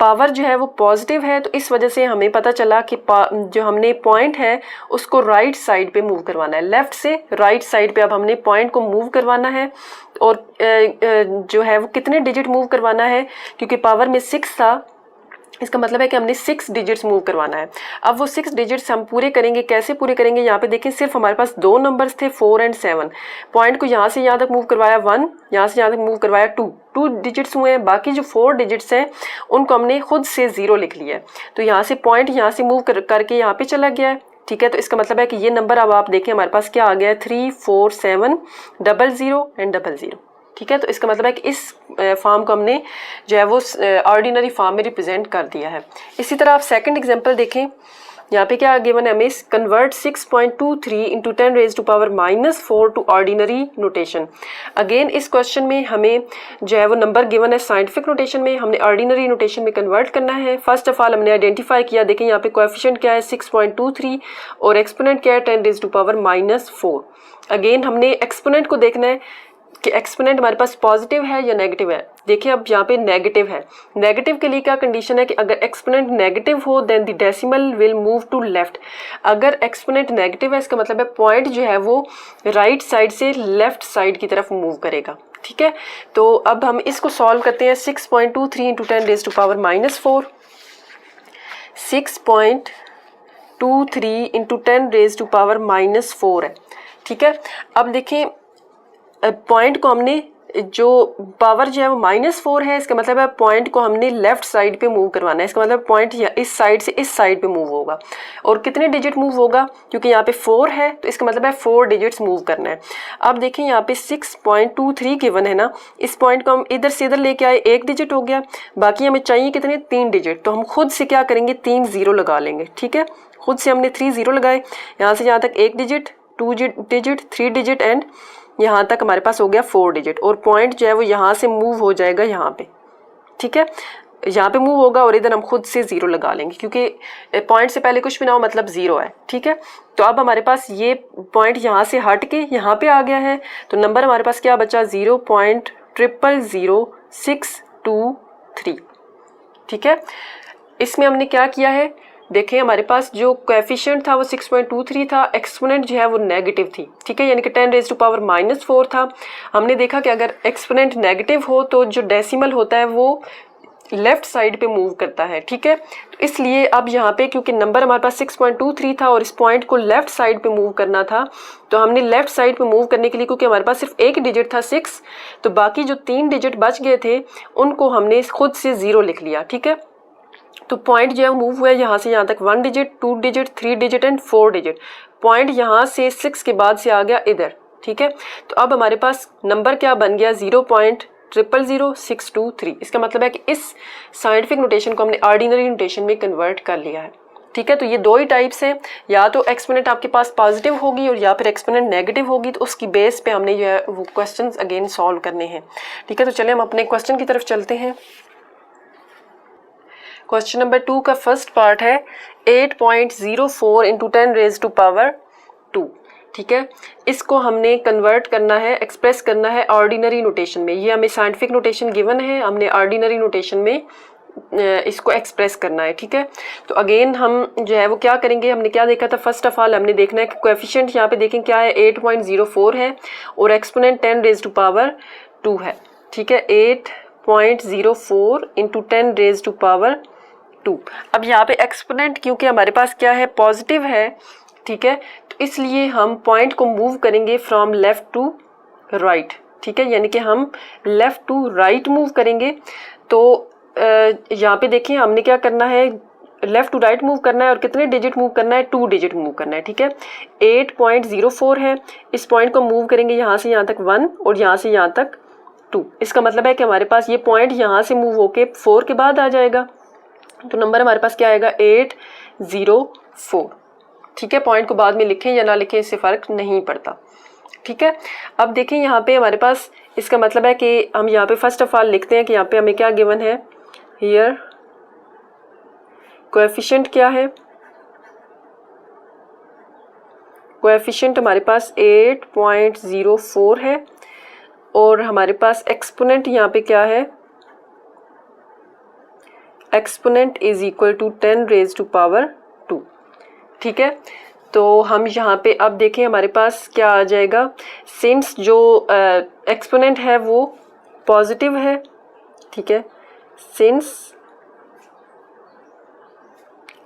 पावर जो है वो पॉजिटिव है, तो इस वजह से हमें पता चला कि जो हमने पॉइंट है उसको राइट साइड पे मूव करवाना है, लेफ्ट से राइट साइड पे अब हमने पॉइंट को मूव करवाना है और जो है वो कितने डिजिट मूव करवाना है, क्योंकि पावर में 6 था इसका मतलब है कि हमने 6 डिजिट्स मूव करवाना है। अब वो 6 डिजिट्स हम पूरे करेंगे, कैसे पूरे करेंगे, यहाँ पे देखें सिर्फ हमारे पास 2 नंबर्स थे 4 एंड 7। पॉइंट को यहाँ से यहाँ तक मूव करवाया 1, यहाँ से यहाँ तक मूव करवाया 2 डिजिट्स हुए हैं। बाकी जो 4 डिजिट्स हैं उनको हमने खुद से 0 लिख लिया है। तो यहाँ से पॉइंट यहाँ से मूव करके यहाँ पे चला गया है, ठीक है। तो इसका मतलब है कि ये नंबर अब आप देखें हमारे पास क्या आ गया है, 3 4 7 00 एंड 00, ठीक है। तो इसका मतलब है कि इस फॉर्म को हमने जो है वो ऑर्डिनरी फॉर्म में रिप्रेजेंट कर दिया है। इसी तरह आप सेकंड एग्जांपल देखें, यहाँ पे क्या गिवन है हमें, convert 6.23 into 10 raise to power -4 to ordinary notation. Again इस क्वेश्चन में हमें जो है वो नंबर गिवन है साइंटिफिक नोटेशन में, हमने ऑर्डिनरी नोटेशन में कन्वर्ट करना है। फर्स्ट ऑफ ऑल हमने आइडेंटिफाई किया, देखें यहाँ पे कोएफिशिएंट क्या है 6.23 और एक्सपोनेंट क्या है 10 रेज टू पावर -4। अगेन हमने एक्सपोनेंट को देखना है कि एक्सपोनेंट हमारे पास पॉजिटिव है या नेगेटिव है। देखिए अब यहाँ पे नेगेटिव है, नेगेटिव के लिए क्या कंडीशन है कि अगर एक्सपोनेंट नेगेटिव हो then the decimal will move to left. अगर एक्सपोनेंट नेगेटिव है इसका मतलब है पॉइंट जो है वो राइट साइड से लेफ्ट साइड की तरफ मूव करेगा, ठीक है। तो अब हम इसको सॉल्व करते हैं। 6.23 into 10 raise to power -4, 6.23 into 10 raise to power -4 है, ठीक है। अब देखें पॉइंट को हमने जो पावर जो है वो -4 है, इसका मतलब है पॉइंट को हमने लेफ्ट साइड पे मूव करवाना है। इसका मतलब पॉइंट इस साइड से इस साइड पे मूव होगा और कितने डिजिट मूव होगा, क्योंकि यहाँ पे 4 है तो इसका मतलब है 4 डिजिट्स मूव करना है। अब देखें यहाँ पे 6.23 गिवन है ना, इस पॉइंट को हम इधर से इधर लेके आए, 1 डिजिट हो गया, बाकी हमें चाहिए कितने 3 डिजिट। तो हम खुद से क्या करेंगे 3 0 लगा लेंगे, ठीक है। खुद से हमने 3 0 लगाए, यहाँ से यहाँ तक 1 डिजिट, 2 डिजिट, 3 डिजिट एंड यहाँ तक हमारे पास हो गया 4 डिजिट। और पॉइंट जो है वो यहाँ से मूव हो जाएगा यहाँ पे, ठीक है। यहाँ पे मूव होगा और इधर हम खुद से 0 लगा लेंगे, क्योंकि पॉइंट से पहले कुछ भी ना हो मतलब 0 है, ठीक है। तो अब हमारे पास ये पॉइंट यहाँ से हट के यहाँ पे आ गया है, तो नंबर हमारे पास क्या बचा 0.000623, ठीक है। इसमें हमने क्या किया है, देखें हमारे पास जो कोएफिशिएंट था वो 6.23 था, एक्सपोनेंट जो है वो नेगेटिव थी, ठीक है, यानी कि 10 रेज टू पावर -4 था। हमने देखा कि अगर एक्सपोनेंट नेगेटिव हो तो जो डेसिमल होता है वो लेफ्ट साइड पे मूव करता है, ठीक है। तो इसलिए अब यहाँ पे क्योंकि नंबर हमारे पास 6.23 था और इस पॉइंट को लेफ्ट साइड पे मूव करना था, तो हमने लेफ्ट साइड पे मूव करने के लिए, क्योंकि हमारे पास सिर्फ 1 डिजिट था 6, तो बाकी जो 3 डिजिट बच गए थे उनको हमने खुद से 0 लिख लिया, ठीक है। तो पॉइंट जो है मूव हुआ है यहाँ से यहाँ तक 1 digit, 2 digit, 3 digit and 4 digit. Point यहाँ से 6 के बाद से आ गया इधर, ठीक है। तो अब हमारे पास नंबर क्या बन गया 0.000623। इसका मतलब है कि इस साइंटिफिक नोटेशन को हमने ऑर्डिनरी नोटेशन में कन्वर्ट कर लिया है, ठीक है। तो ये दो ही टाइप्स हैं, या तो एक्सपोनेंट आपके पास पॉजिटिव होगी और या फिर एक्सपोनेंट नेगेटिव होगी, तो उसकी बेस पे हमने जो है वो क्वेश्चंस अगेन सॉल्व करने हैं, ठीक है। तो चलिए हम अपने क्वेश्चन की तरफ चलते हैं। क्वेश्चन नंबर 2 का फर्स्ट पार्ट है 8.04 इंटू 10 रेज टू पावर 2, ठीक है। इसको हमने कन्वर्ट करना है, एक्सप्रेस करना है ऑर्डिनरी नोटेशन में। ये हमें साइंटिफिक नोटेशन गिवन है, हमने ऑर्डिनरी नोटेशन में इसको एक्सप्रेस करना है, ठीक है। तो अगेन हम जो है वो क्या करेंगे, हमने क्या देखा था, फर्स्ट ऑफ ऑल हमने देखना है कि कोएफिशिएंट यहाँ पे देखें क्या है 8.04 है और एक्सपोनेंट 10 रेज टू पावर 2 है, ठीक है। 8.04 इंटू 10 रेज टू पावर 2। अब यहाँ पे एक्सपोनेंट क्योंकि हमारे पास क्या है पॉजिटिव है, ठीक है, तो इसलिए हम पॉइंट को मूव करेंगे फ्रॉम लेफ्ट टू राइट, ठीक है, यानी कि हम लेफ्ट टू राइट मूव करेंगे। तो यहाँ पे देखिए हमने क्या करना है, लेफ्ट टू राइट मूव करना है और कितने डिजिट मूव करना है 2 डिजिट मूव करना है, ठीक है। 8.04 है, इस पॉइंट को मूव करेंगे यहाँ से यहाँ तक 1 और यहाँ से यहाँ तक 2। इसका मतलब है कि हमारे पास ये पॉइंट यहाँ से मूव होके 4 के बाद आ जाएगा, तो नंबर हमारे पास क्या आएगा 804, ठीक है। पॉइंट को बाद में लिखें या ना लिखें इससे फ़र्क नहीं पड़ता, ठीक है। अब देखें यहाँ पे हमारे पास इसका मतलब है कि हम यहाँ पे फर्स्ट ऑफ ऑल लिखते हैं कि यहाँ पे हमें क्या गिवन है, हियर कोएफिशिएंट क्या है, कोएफिशिएंट हमारे पास 8.04 है और हमारे पास एक्सपोनेंट यहाँ पे क्या है, exponent is equal to 10 raise to power 2, ठीक है। तो हम यहाँ पे अब देखें हमारे पास क्या आ जाएगा, सिंस जो एक्सपोनेंट है वो पॉजिटिव है, ठीक है, सिंस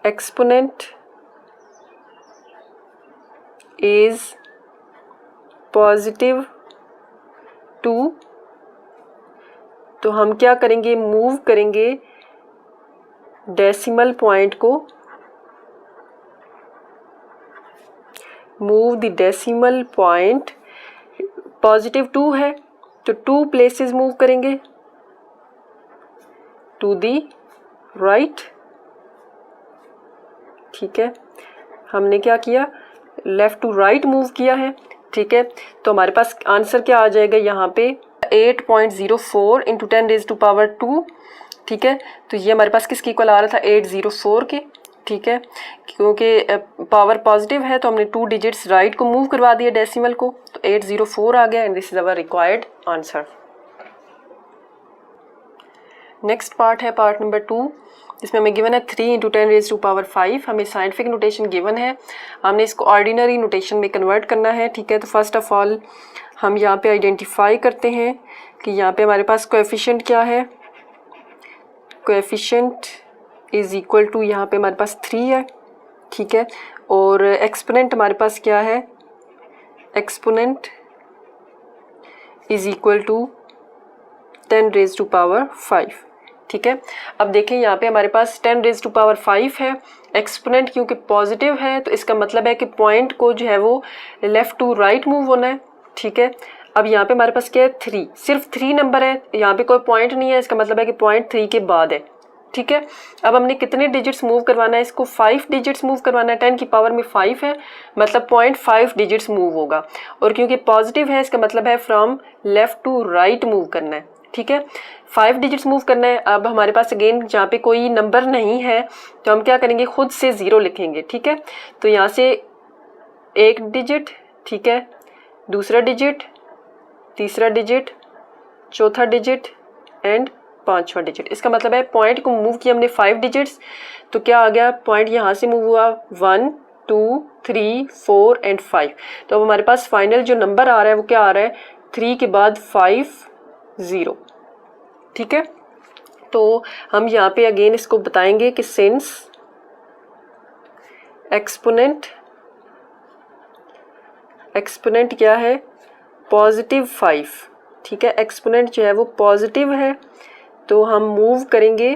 एक्सपोनेंट इज पॉजिटिव 2, तो हम क्या करेंगे, मूव करेंगे डेसिमल पॉइंट को, move the decimal point, positive 2 है तो 2 प्लेसेस मूव करेंगे टू दी राइट। ठीक है, हमने क्या किया, लेफ्ट टू राइट मूव किया है। ठीक है, तो हमारे पास आंसर क्या आ जाएगा यहाँ पे 8.04 इंटू 10⁻²। ठीक है, तो ये हमारे पास किसके इक्वल आ रहा था, 804 के। ठीक है, क्योंकि पावर पॉजिटिव है तो हमने 2 डिजिट्स राइट को मूव करवा दिया डेसिमल को, तो 804 आ गया and this is our required answer. Next part है पार्ट नंबर 2, इसमें हमें गिवन है 3 इंटू 10⁻5। हमें साइंटिफिक नोटेशन गिवन है, हमने इसको ऑर्डिनरी नोटेशन में कन्वर्ट करना है। ठीक है, तो फर्स्ट ऑफ ऑल हम यहाँ पे आइडेंटिफाई करते हैं कि यहाँ पे हमारे पास कोएफिशिएंट क्या है, कोएफिशिएंट इज इक्वल टू, यहाँ पे हमारे पास 3 है। ठीक है, और एक्सपोनेंट हमारे पास क्या है, एक्सपोनेंट इज इक्वल टू 10⁻5। ठीक है, अब देखें यहाँ पे हमारे पास 10⁻5 है, एक्सपोनेंट क्योंकि पॉजिटिव है तो इसका मतलब है कि पॉइंट को जो है वो लेफ़्ट टू राइट मूव होना है। ठीक है, अब यहाँ पे हमारे पास क्या है, 3, सिर्फ 3 नंबर है, यहाँ पे कोई पॉइंट नहीं है, इसका मतलब है कि पॉइंट 3 के बाद है। ठीक है, अब हमने कितने डिजिट्स मूव करवाना है, इसको 5 डिजिट्स मूव करवाना है, 10 की पावर में 5 है, मतलब 0.5 डिजिट्स मूव होगा, और क्योंकि पॉजिटिव है इसका मतलब है from left to right move करना है। ठीक है, 5 डिजिट्स मूव करना है। अब हमारे पास अगेन जहाँ पे कोई नंबर नहीं है तो हम क्या करेंगे, खुद से 0 लिखेंगे। ठीक है, तो यहाँ से 1 डिजिट, ठीक है, दूसरा डिजिट, तीसरा डिजिट, चौथा डिजिट एंड 5वां डिजिट। इसका मतलब है पॉइंट को मूव किया हमने 5 डिजिट्स, तो क्या आ गया, पॉइंट यहाँ से मूव हुआ 1 2 3 4 एंड 5। तो अब हमारे पास फाइनल जो नंबर आ रहा है वो क्या आ रहा है, 3 के बाद 5 0। ठीक है, तो हम यहाँ पे अगेन इसको बताएंगे कि सिंस एक्सपोनेंट क्या है, पॉजिटिव 5। ठीक है, एक्सपोनेंट जो है वो पॉजिटिव है तो हम मूव करेंगे,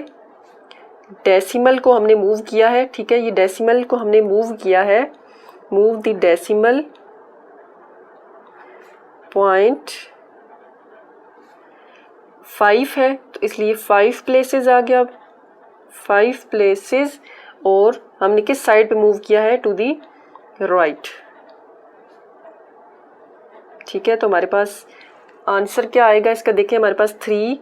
डेसिमल को हमने मूव किया है। ठीक है, ये डेसिमल को हमने मूव किया है, मूव द डेसिमल पॉइंट 5 है तो इसलिए 5 प्लेसेस आ गया, 5 प्लेसेस, और हमने किस साइड पे मूव किया है, टू दी राइट। ठीक है, तो हमारे पास आंसर क्या आएगा इसका, देखिए हमारे पास 3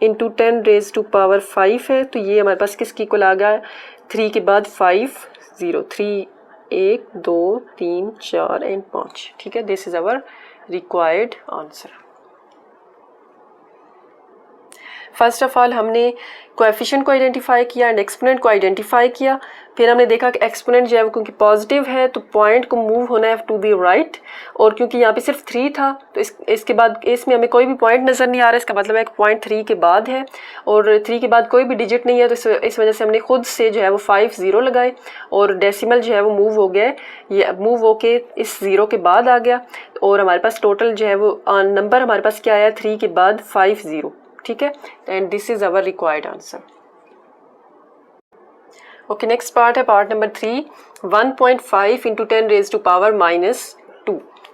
इंटू 10⁻5 है, तो ये हमारे पास किसकी इक्वल आ गया, 3 के बाद 5 0, 3 1 2 3 4 एंड 5। ठीक है, this is our required answer. First of all हमने कोएफिशिएंट को आइडेंटिफाई किया एंड एक्सपोनेंट को आइडेंटिफाई किया, फिर हमने देखा कि एक्सपोनेंट जो है वो क्योंकि पॉजिटिव है तो पॉइंट को मूव होना है टू दी राइट, और क्योंकि यहाँ पे सिर्फ 3 था तो इसके बाद इसमें हमें कोई भी पॉइंट नज़र नहीं आ रहा, इसका मतलब है कि पॉइंट 3 के बाद है, और 3 के बाद कोई भी डिजिट नहीं है, तो इस वजह से हमने खुद से जो है वो 5 0 लगाए, और डेसिमल जो है वो मूव हो गया, ये मूव होके इस 0 के बाद आ गया, और हमारे पास टोटल जो है वो नंबर हमारे पास क्या आया, 3 के बाद 5 0। ठीक है, and this is our required answer. Okay, next part है पार्ट नंबर 3, 1.5 इंटू 10⁻⁻²।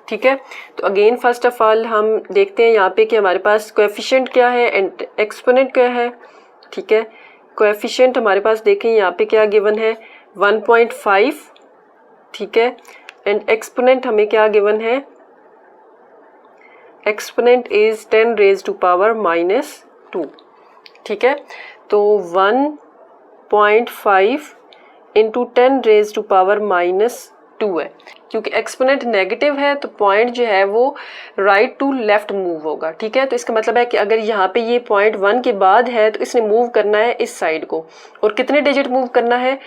ठीक है, तो अगेन फर्स्ट ऑफ ऑल हम देखते हैं यहाँ पे कि हमारे पास कोएफिशिएंट क्या है एंड एक्सपोनेंट क्या है। ठीक है, कोएफिशिएंट हमारे पास देखें यहाँ पे क्या गिवन है, 1.5। ठीक है, एंड एक्सपोनेंट हमें क्या गिवन है, एक्सपोनेंट इज 10⁻⁻²। ठीक है, तो 1.5 इंटू 10⁻⁻² है, क्योंकि एक्सपोनेंट नेगेटिव है तो पॉइंट जो है वो राइट टू लेफ्ट मूव होगा। ठीक है, तो इसका मतलब है कि अगर यहाँ पे ये पॉइंट 1 के बाद है तो इसने मूव करना है इस साइड को, और कितने डिजिट मूव करना है,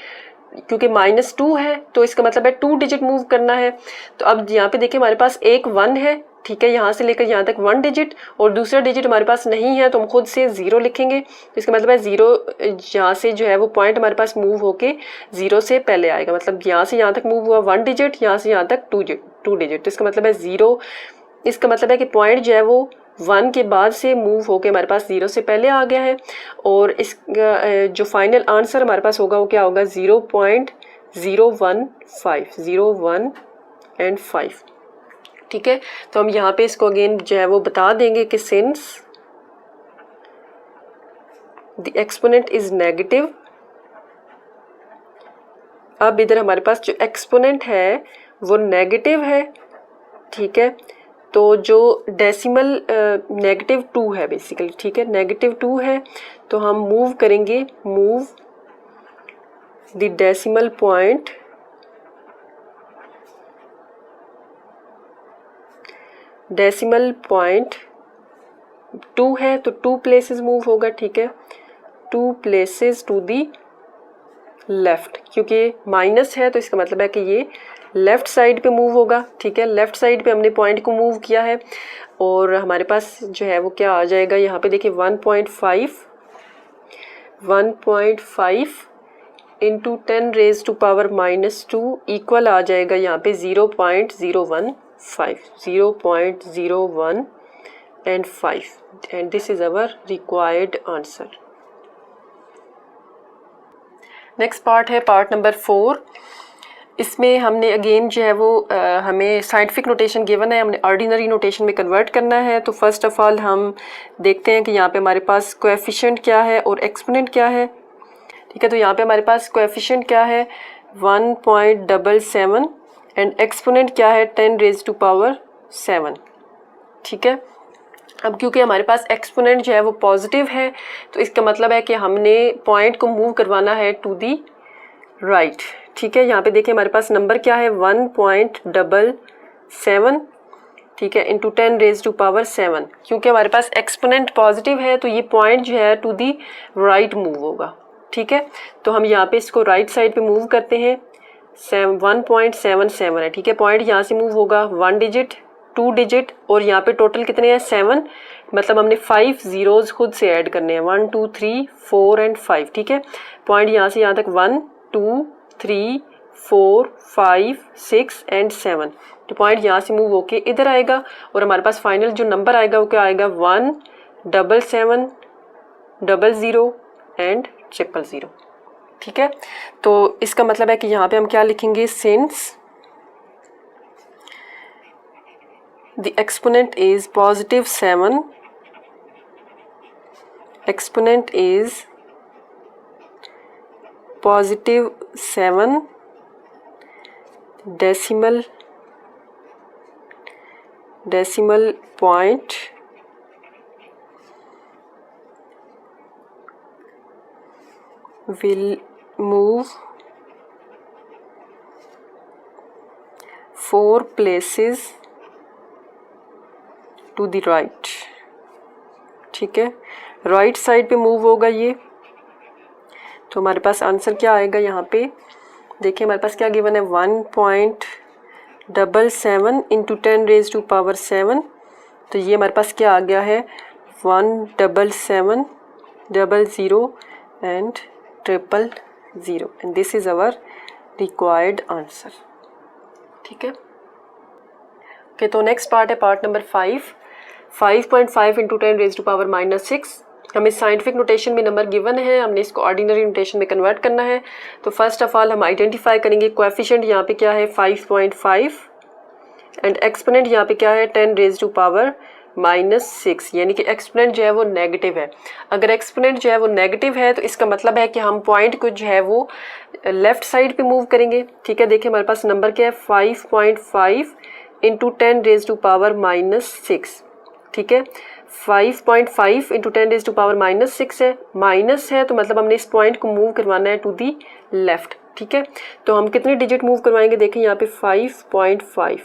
क्योंकि -2 है तो इसका मतलब है 2 डिजिट मूव करना है। तो अब यहाँ पे देखिए हमारे पास एक 1 है, ठीक है, यहाँ से लेकर यहाँ तक 1 डिजिट, और दूसरा डिजिट हमारे पास नहीं है तो हम खुद से 0 लिखेंगे। तो इसका मतलब है 0 यहाँ से जो है वो पॉइंट हमारे पास मूव होके 0 से पहले आएगा, मतलब यहाँ से यहाँ तक मूव हुआ 1 डिजिट, यहाँ से यहाँ तक 2 डिजिट। तो इसका मतलब है 0, इसका मतलब है कि पॉइंट जो है वो 1 के बाद से मूव होके हमारे पास 0 से पहले आ गया है, और इस जो फाइनल आंसर हमारे पास होगा वो क्या होगा 0.015 ठीक है। तो हम यहाँ पे इसको अगेन जो है वो बता देंगे कि since the exponent is negative, अब इधर हमारे पास जो एक्सपोनेंट है वो नेगेटिव है, ठीक है। तो जो डेसिमल -2 है बेसिकली, ठीक है, -2 है, तो हम मूव करेंगे, move the decimal point decimal point 2 है तो 2 प्लेसेस मूव होगा, ठीक है, 2 प्लेसेस टू दी लेफ्ट, क्योंकि माइनस है तो इसका मतलब है कि ये लेफ्ट साइड पे मूव होगा, ठीक है। लेफ्ट साइड पे हमने पॉइंट को मूव किया है, और हमारे पास जो है वो क्या आ जाएगा, यहाँ पे देखिए 1.5 इंटू 10⁻⁻² इक्वल आ जाएगा यहाँ पे 0.015 and this is our required answer. Next part है पार्ट नंबर 4। इसमें हमने अगेन जो है वो हमें साइंटिफिक नोटेशन गिवन है, हमने ऑर्डिनरी नोटेशन में कन्वर्ट करना है। तो फर्स्ट ऑफ ऑल हम देखते हैं कि यहाँ पे हमारे पास कोएफिशिएंट क्या है और एक्सपोनेंट क्या है, ठीक है। तो यहाँ पे हमारे पास कोएफिशिएंट क्या है 1.77 एंड एक्सपोनेंट क्या है 10⁻⁷, ठीक है। अब क्योंकि हमारे पास एक्सपोनेंट जो है वो पॉजिटिव है तो इसका मतलब है कि हमने पॉइंट को मूव करवाना है टू दी राइट, ठीक है। यहाँ पे देखिए हमारे पास नंबर क्या है 1.77, ठीक है, इंटू 10⁻⁷। क्योंकि हमारे पास एक्सपोनेंट पॉजिटिव है तो ये पॉइंट जो है टू दी राइट मूव होगा, ठीक है। तो हम यहाँ पे इसको राइट साइड पे मूव करते हैं, 1.77 है, ठीक है। पॉइंट यहाँ से मूव होगा 1 डिजिट, 2 डिजिट, और यहाँ पे टोटल कितने हैं 7, मतलब हमने 5 ज़ीरोज़ खुद से ऐड करने हैं, 1 2 3 4 एंड 5, ठीक है। पॉइंट यहाँ से यहाँ तक 1 2 3 4 5 6 एंड 7, तो पॉइंट यहाँ से मूव होके इधर आएगा, और हमारे पास फाइनल जो नंबर आएगा वो क्या आएगा 17700 एंड 000, ठीक है। तो इसका मतलब है कि यहाँ पे हम क्या लिखेंगे, since the exponent is +7, exponent is +7 decimal point will move 4 places to the right, ठीक है, राइट साइड पे मूव होगा ये। तो हमारे पास आंसर क्या आएगा, यहाँ पे देखिए हमारे पास क्या गिवन है 1.77 इंटू 10⁻⁷, तो ये हमारे पास क्या आ गया है 17700 and 000 and this is our required answer, ठीक है। ओके, तो नेक्स्ट पार्ट है पार्ट नंबर 5 इंटू 10⁻⁻⁶। हमें साइंटिफिक नोटेशन में नंबर गिवन है, हमने इसको ऑर्डिनरी नोटेशन में कन्वर्ट करना है। तो फर्स्ट ऑफ ऑल हम आइडेंटिफाई करेंगे कोएफिशिएंट यहाँ पे क्या है 5.5 एंड एक्सपोनेंट यहाँ पे क्या है 10⁻⁻⁶, यानी कि एक्सपोनेंट जो है वो नेगेटिव है। अगर एक्सपोनेंट जो है वो नेगेटिव है तो इसका मतलब है कि हम पॉइंट को जो है वो लेफ्ट साइड पे मूव करेंगे, ठीक है। देखिए हमारे पास नंबर क्या है 5.5 इंटू 10⁻⁻⁶, ठीक है। 5.5 इंटू 10⁻⁻⁶ है, माइनस है तो मतलब हमने इस पॉइंट को मूव करवाना है टू दी लेफ्ट, ठीक है। तो हम कितने डिजिट मूव करवाएंगे, देखिए यहाँ पे 5.5,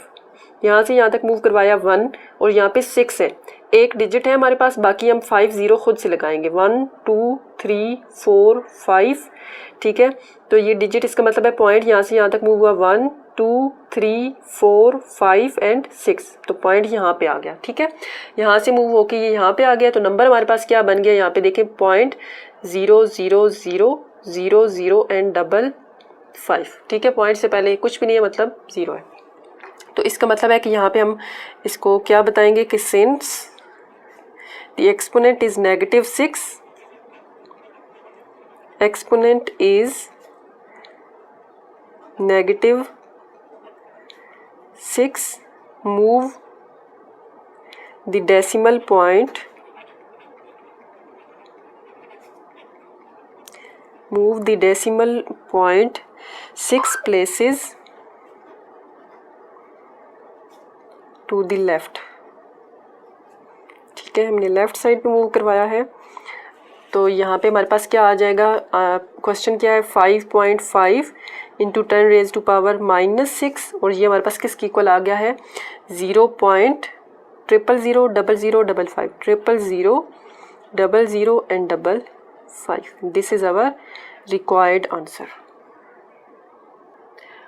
यहाँ से यहाँ तक मूव करवाया 1, और यहाँ पे 6 है, एक डिजिट है हमारे पास, बाकी हम 5 ज़ीरो खुद से लगाएंगे 1 2 3 4 5, ठीक है। तो ये डिजिट इसका मतलब है पॉइंट यहाँ से यहाँ तक मूव हुआ 1 2, 3, 4, 5 एंड 6। तो पॉइंट यहाँ पे आ गया, ठीक है। यहाँ से मूव होके ये यहाँ पे आ गया, तो नंबर हमारे पास क्या बन गया, यहाँ पे देखें पॉइंट 0, 0, 0, 0, 0 एंड 5, ठीक है। पॉइंट से पहले कुछ भी नहीं है, मतलब 0 है। तो इसका मतलब है कि यहाँ पे हम इसको क्या बताएंगे कि since the exponent is -6, exponent is -6, move the decimal point, move the decimal point 6 places to the left, ठीक है। हमने लेफ्ट साइड पे मूव करवाया है, तो यहाँ पे हमारे पास क्या आ जाएगा, क्वेश्चन क्या है 5.5 इंटू 10 रेज टू पावर -6, और ये हमारे पास किसके इक्वल आ गया है 0.0000055, 00000 and 5। This is our required answer.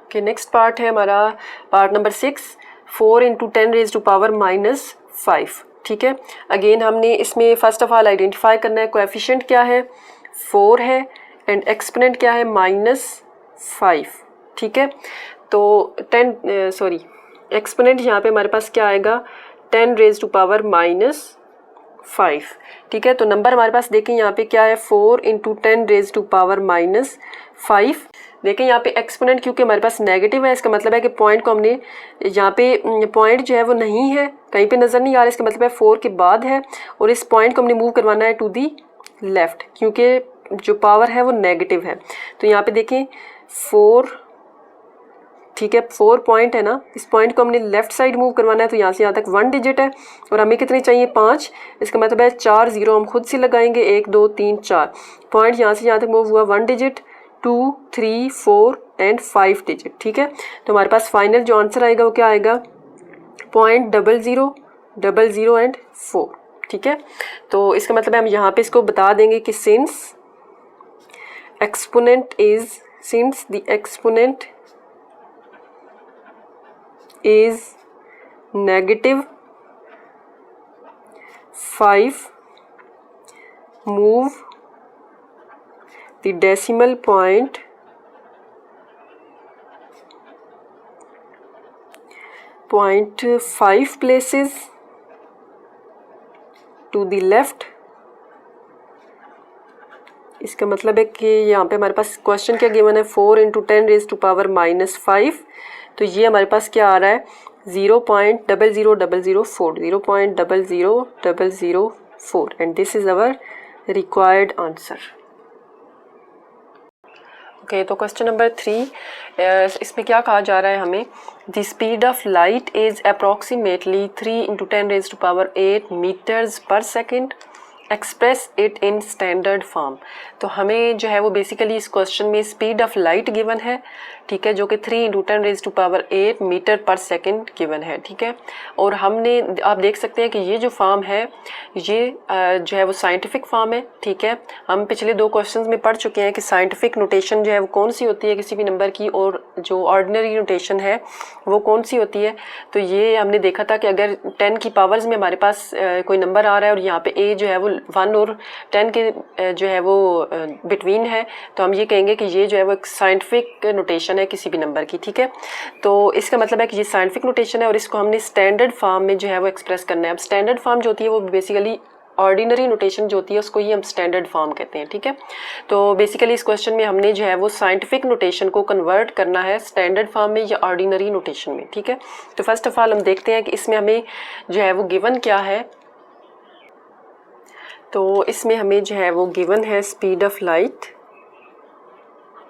Okay, next part है हमारा part number 6, 4 into 10 raise to power -5, ठीक है। अगेन हमने इसमें फर्स्ट ऑफ ऑल आइडेंटिफाई करना है कोएफिशिएंट क्या है, 4 है, एंड एक्सपोनेंट क्या है -5, ठीक है। तो एक्सपोनेंट यहाँ पे हमारे पास क्या आएगा 10 रेज टू पावर -5, ठीक है। तो नंबर हमारे पास देखें यहाँ पे क्या है 4 इंटू 10 रेज टू पावर -5। देखें यहाँ पे एक्सपोनेंट क्योंकि हमारे पास नेगेटिव है, इसका मतलब है कि पॉइंट को हमने यहाँ पे पॉइंट जो है वो नहीं है, कहीं पे नज़र नहीं आ रहा, इसका मतलब है 4 के बाद है, और इस पॉइंट को हमने मूव करवाना है टू दी लेफ़्ट, क्योंकि जो पावर है वो नेगेटिव है। तो यहाँ पे देखें 4, ठीक है, 4 पॉइंट है ना, इस पॉइंट को हमने लेफ्ट साइड मूव करवाना है, तो यहाँ से यहाँ तक 1 डिजिट है, और हमें कितने चाहिए 5, इसका मतलब है 4 0 हम खुद से लगाएंगे, 1 2 3 4 पॉइंट यहाँ से यहाँ तक मूव हुआ 1 डिजिट, 2 3 4 एंड 5 डिजिट, ठीक है। तो हमारे पास फाइनल जो आंसर आएगा वो क्या आएगा 0.0000 एंड 4, ठीक है। तो इसका मतलब है हम यहाँ पे इसको बता देंगे कि since the exponent is -5, move the decimal point .5 places to the left। इसका मतलब है कि यहाँ पे हमारे पास क्वेश्चन क्या गिवन है 4 इंटू 10 रेज टू पावर -5, तो ये हमारे पास क्या आ रहा है 0.00004, 0.00004, and this is our required answer. Okay, तो क्वेश्चन नंबर 3, इसमें क्या कहा जा रहा है हमें, the speed of light is approximately 3 into 10 raise to power 8 metres per second, express it in standard form. तो हमें जो है वो बेसिकली इस क्वेश्चन में स्पीड ऑफ लाइट गिवन है, ठीक है, जो कि 3 into 10 raise to power 8 metre per second given है, ठीक है। और हमने, आप देख सकते हैं कि ये जो फॉर्म है ये जो है वो साइंटिफिक फॉर्म है, ठीक है। हम पिछले 2 क्वेश्चंस में पढ़ चुके हैं कि साइंटिफिक नोटेशन जो है वो कौन सी होती है किसी भी नंबर की, और जो ऑर्डिनरी नोटेशन है वो कौन सी होती है। तो ये हमने देखा था कि अगर 10 की पावर्स में हमारे पास कोई नंबर आ रहा है और यहाँ पे ए जो है वो 1 और 10 के जो है वो बिटवीन है, तो हम ये कहेंगे कि ये जो है वो एक साइंटिफिक नोटेशन है किसी भी नंबर की, ठीक है। तो इसका मतलब है कि ये साइंटिफिक नोटेशन है और इसको हमने स्टैंडर्ड फॉर्म में जो है वो एक्सप्रेस करना है। अब स्टैंडर्ड फॉर्म जो होती है वो बेसिकली ऑर्डिनरी नोटेशन जो होती है उसको ही हम स्टैंडर्ड फॉर्म कहते हैं, ठीक है। तो बेसिकली इस क्वेश्चन में हमने जो है वो साइंटिफिक नोटेशन को कन्वर्ट करना है स्टैंडर्ड फॉर्म में या ऑर्डिनरी नोटेशन में, ठीक है। तो फर्स्ट ऑफ ऑल हम देखते हैं कि इसमें हमें जो है वो गिवन क्या है। तो इसमें हमें जो है वो गिवन है स्पीड ऑफ लाइट,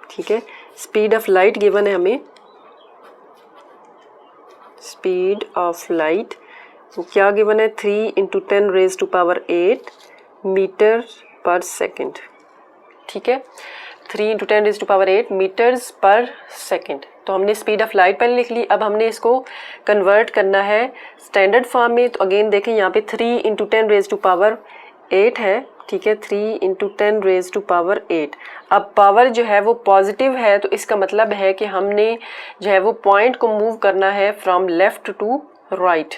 ठीक है, स्पीड ऑफ लाइट गिवन है हमें, स्पीड ऑफ लाइट वो क्या गिवन है 3 into 10 raise to power 8 metre per second, ठीक है, 3 into 10 raise to power 8 metres per second. तो हमने स्पीड ऑफ लाइट पहले लिख ली, अब हमने इसको कन्वर्ट करना है स्टैंडर्ड फॉर्म में। तो अगेन देखें यहाँ पे 3 इंटू 10 रेज टू पावर 8 है, ठीक है, 3 × 10⁻⁸। अब पावर जो है वो पॉजिटिव है, तो इसका मतलब है कि हमने जो है वो पॉइंट को मूव करना है फ्रॉम लेफ़्ट टू राइट,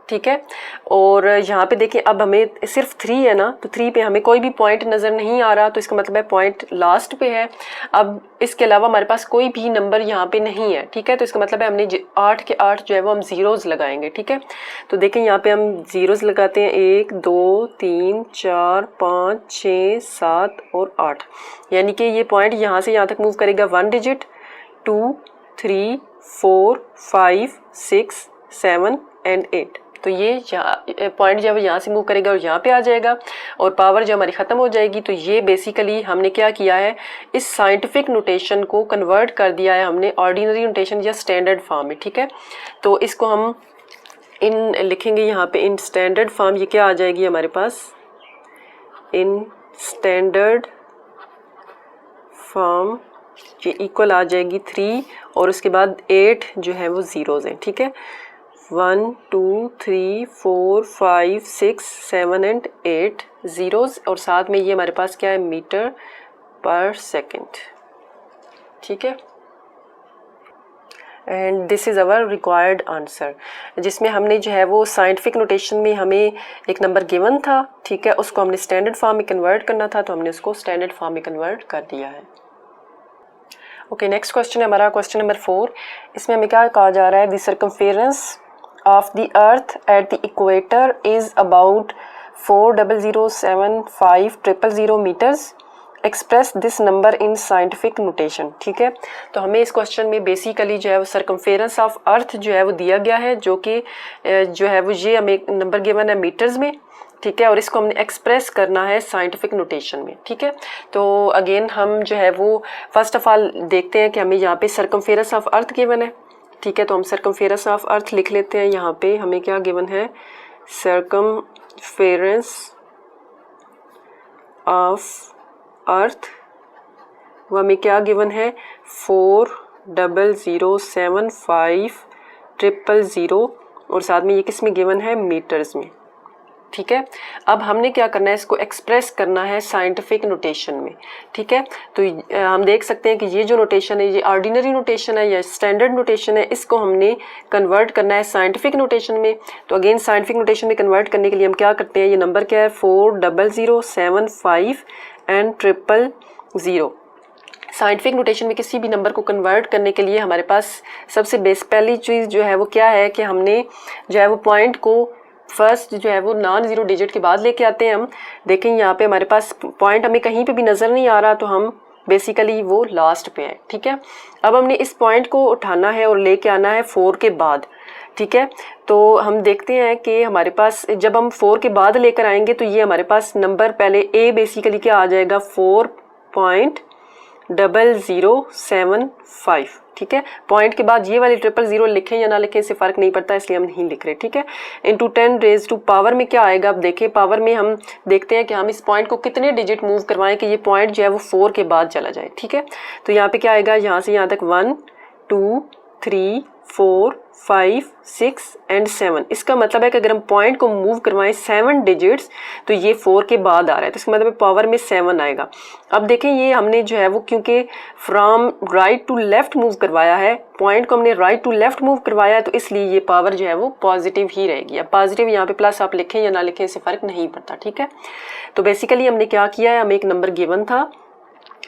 ठीक है। और यहाँ पे देखिए अब हमें सिर्फ 3 है ना, तो 3 पे हमें कोई भी पॉइंट नज़र नहीं आ रहा, तो इसका मतलब है पॉइंट लास्ट पे है। अब इसके अलावा हमारे पास कोई भी नंबर यहाँ पे नहीं है, ठीक है, तो इसका मतलब है हमने 8 के 8 जो है वो हम ज़ीरोज़ लगाएंगे, ठीक है। तो देखें यहाँ पे हम ज़ीरोज़ लगाते हैं, 1 2 3 4 5 6 7 और 8, यानी कि ये पॉइंट यहाँ से यहाँ तक मूव करेगा 1 डिजिट, 2 3 4 5 6 7 एंड 8। तो ये पॉइंट जब यहाँ से मूव करेगा और यहाँ पे आ जाएगा और पावर जब हमारी ख़त्म हो जाएगी। तो ये बेसिकली हमने क्या किया है, इस साइंटिफिक नोटेशन को कन्वर्ट कर दिया है हमने ऑर्डिनरी नोटेशन या स्टैंडर्ड फॉर्म में, ठीक है। तो इसको हम इन लिखेंगे यहाँ पे इन स्टैंडर्ड फॉर्म। ये क्या आ जाएगी हमारे पास, इन स्टैंडर्ड फॉर्म, ये इक्वल आ जाएगी 3 और उसके बाद 8 जो है वो ज़ीरोज़ हैं, ठीक है। 1 2 3 4 5 6 7 एंड 8 ज़ीरोज़ और साथ में ये हमारे पास क्या है, मीटर पर सेकंड, ठीक है। And this is our required answer, जिसमें हमने जो है वो साइंटिफिक नोटेशन में हमें एक नंबर गिवन था, ठीक है, उसको हमने स्टैंडर्ड फॉर्म में कन्वर्ट करना था, तो हमने उसको स्टैंडर्ड फॉर्म में कन्वर्ट कर दिया है। ओके, नेक्स्ट क्वेश्चन है हमारा क्वेश्चन नंबर 4। इसमें हमें क्या कहा जा रहा है, the circumference of the earth at the equator is about 4,007,500 meters. Express this number in scientific notation, ठीक है। तो हमें इस क्वेश्चन में बेसिकली जो है वो सर्कमफेरेंस ऑफ अर्थ जो है वो दिया गया है, जो कि जो है वो ये हमें नंबर गिवन है मीटर्स में, ठीक है, और इसको हमने एक्सप्रेस करना है साइंटिफिक नोटेशन में, ठीक है। तो अगेन हम जो है वो फर्स्ट ऑफ ऑल देखते हैं कि हमें यहाँ पे सर्कमफेरेंस ऑफ अर्थ गिवन है, ठीक है। तो हम सर्कमफेरेंस ऑफ अर्थ लिख लेते हैं। यहाँ पे हमें क्या गिवन है, सर्कमफेरेंस ऑफ अर्थ, वो हमें क्या गिवन है, 4,007,500 और साथ में ये किस में गिवन है, मीटर्स में, ठीक है। अब हमने क्या करना है, इसको एक्सप्रेस करना है साइंटिफिक नोटेशन में, ठीक है। तो हम देख सकते हैं कि ये जो नोटेशन है ये ऑर्डिनरी नोटेशन है या स्टैंडर्ड नोटेशन है, इसको हमने कन्वर्ट करना है साइंटिफिक नोटेशन में। तो अगेन साइंटिफिक नोटेशन में कन्वर्ट करने के लिए हम क्या करते हैं, ये नंबर क्या है, 4,007,5 एंड 000। साइंटिफिक नोटेशन में किसी भी नंबर को कन्वर्ट करने के लिए हमारे पास सबसे पहली चीज़ जो है वो क्या है कि हमने जो है वो पॉइंट को फर्स्ट जो है वो नॉन ज़ीरो डिजिट के बाद लेके आते हैं हम। देखें यहाँ पे हमारे पास पॉइंट हमें कहीं पे भी नज़र नहीं आ रहा, तो हम बेसिकली वो लास्ट पे है, ठीक है। अब हमने इस पॉइंट को उठाना है और लेके आना है 4 के बाद, ठीक है। तो हम देखते हैं कि हमारे पास जब हम 4 के बाद लेकर आएंगे तो ये हमारे पास नंबर पहले ए बेसिकली क्या आ जाएगा, 4.0075, ठीक है। पॉइंट के बाद ये वाली 000 लिखें या ना लिखें इससे फ़र्क नहीं पड़ता, इसलिए हम नहीं लिख रहे, ठीक है। इंटू 10 पावर में क्या आएगा, अब देखें पावर में हम देखते हैं कि हम इस पॉइंट को कितने डिजिट मूव करवाएं कि ये पॉइंट जो है वो 4 के बाद चला जाए, ठीक है। तो यहाँ पे क्या आएगा, यहाँ से यहाँ तक 1 2 3 4 5 6 एंड 7। इसका मतलब है कि अगर हम पॉइंट को मूव करवाएं 7 डिजिट्स तो ये 4 के बाद आ रहा है, तो इसका मतलब पावर में 7 आएगा। अब देखें ये हमने जो है वो क्योंकि from right to left move करवाया है, पॉइंट को हमने राइट टू लेफ्ट मूव करवाया है, तो इसलिए ये पावर जो है वो पॉजिटिव ही रहेगी। अब पॉजिटिव यहाँ पे प्लस आप लिखें या ना लिखें इससे फ़र्क नहीं पड़ता, ठीक है। तो बेसिकली हमने क्या किया है, हमें एक नंबर गिवन था,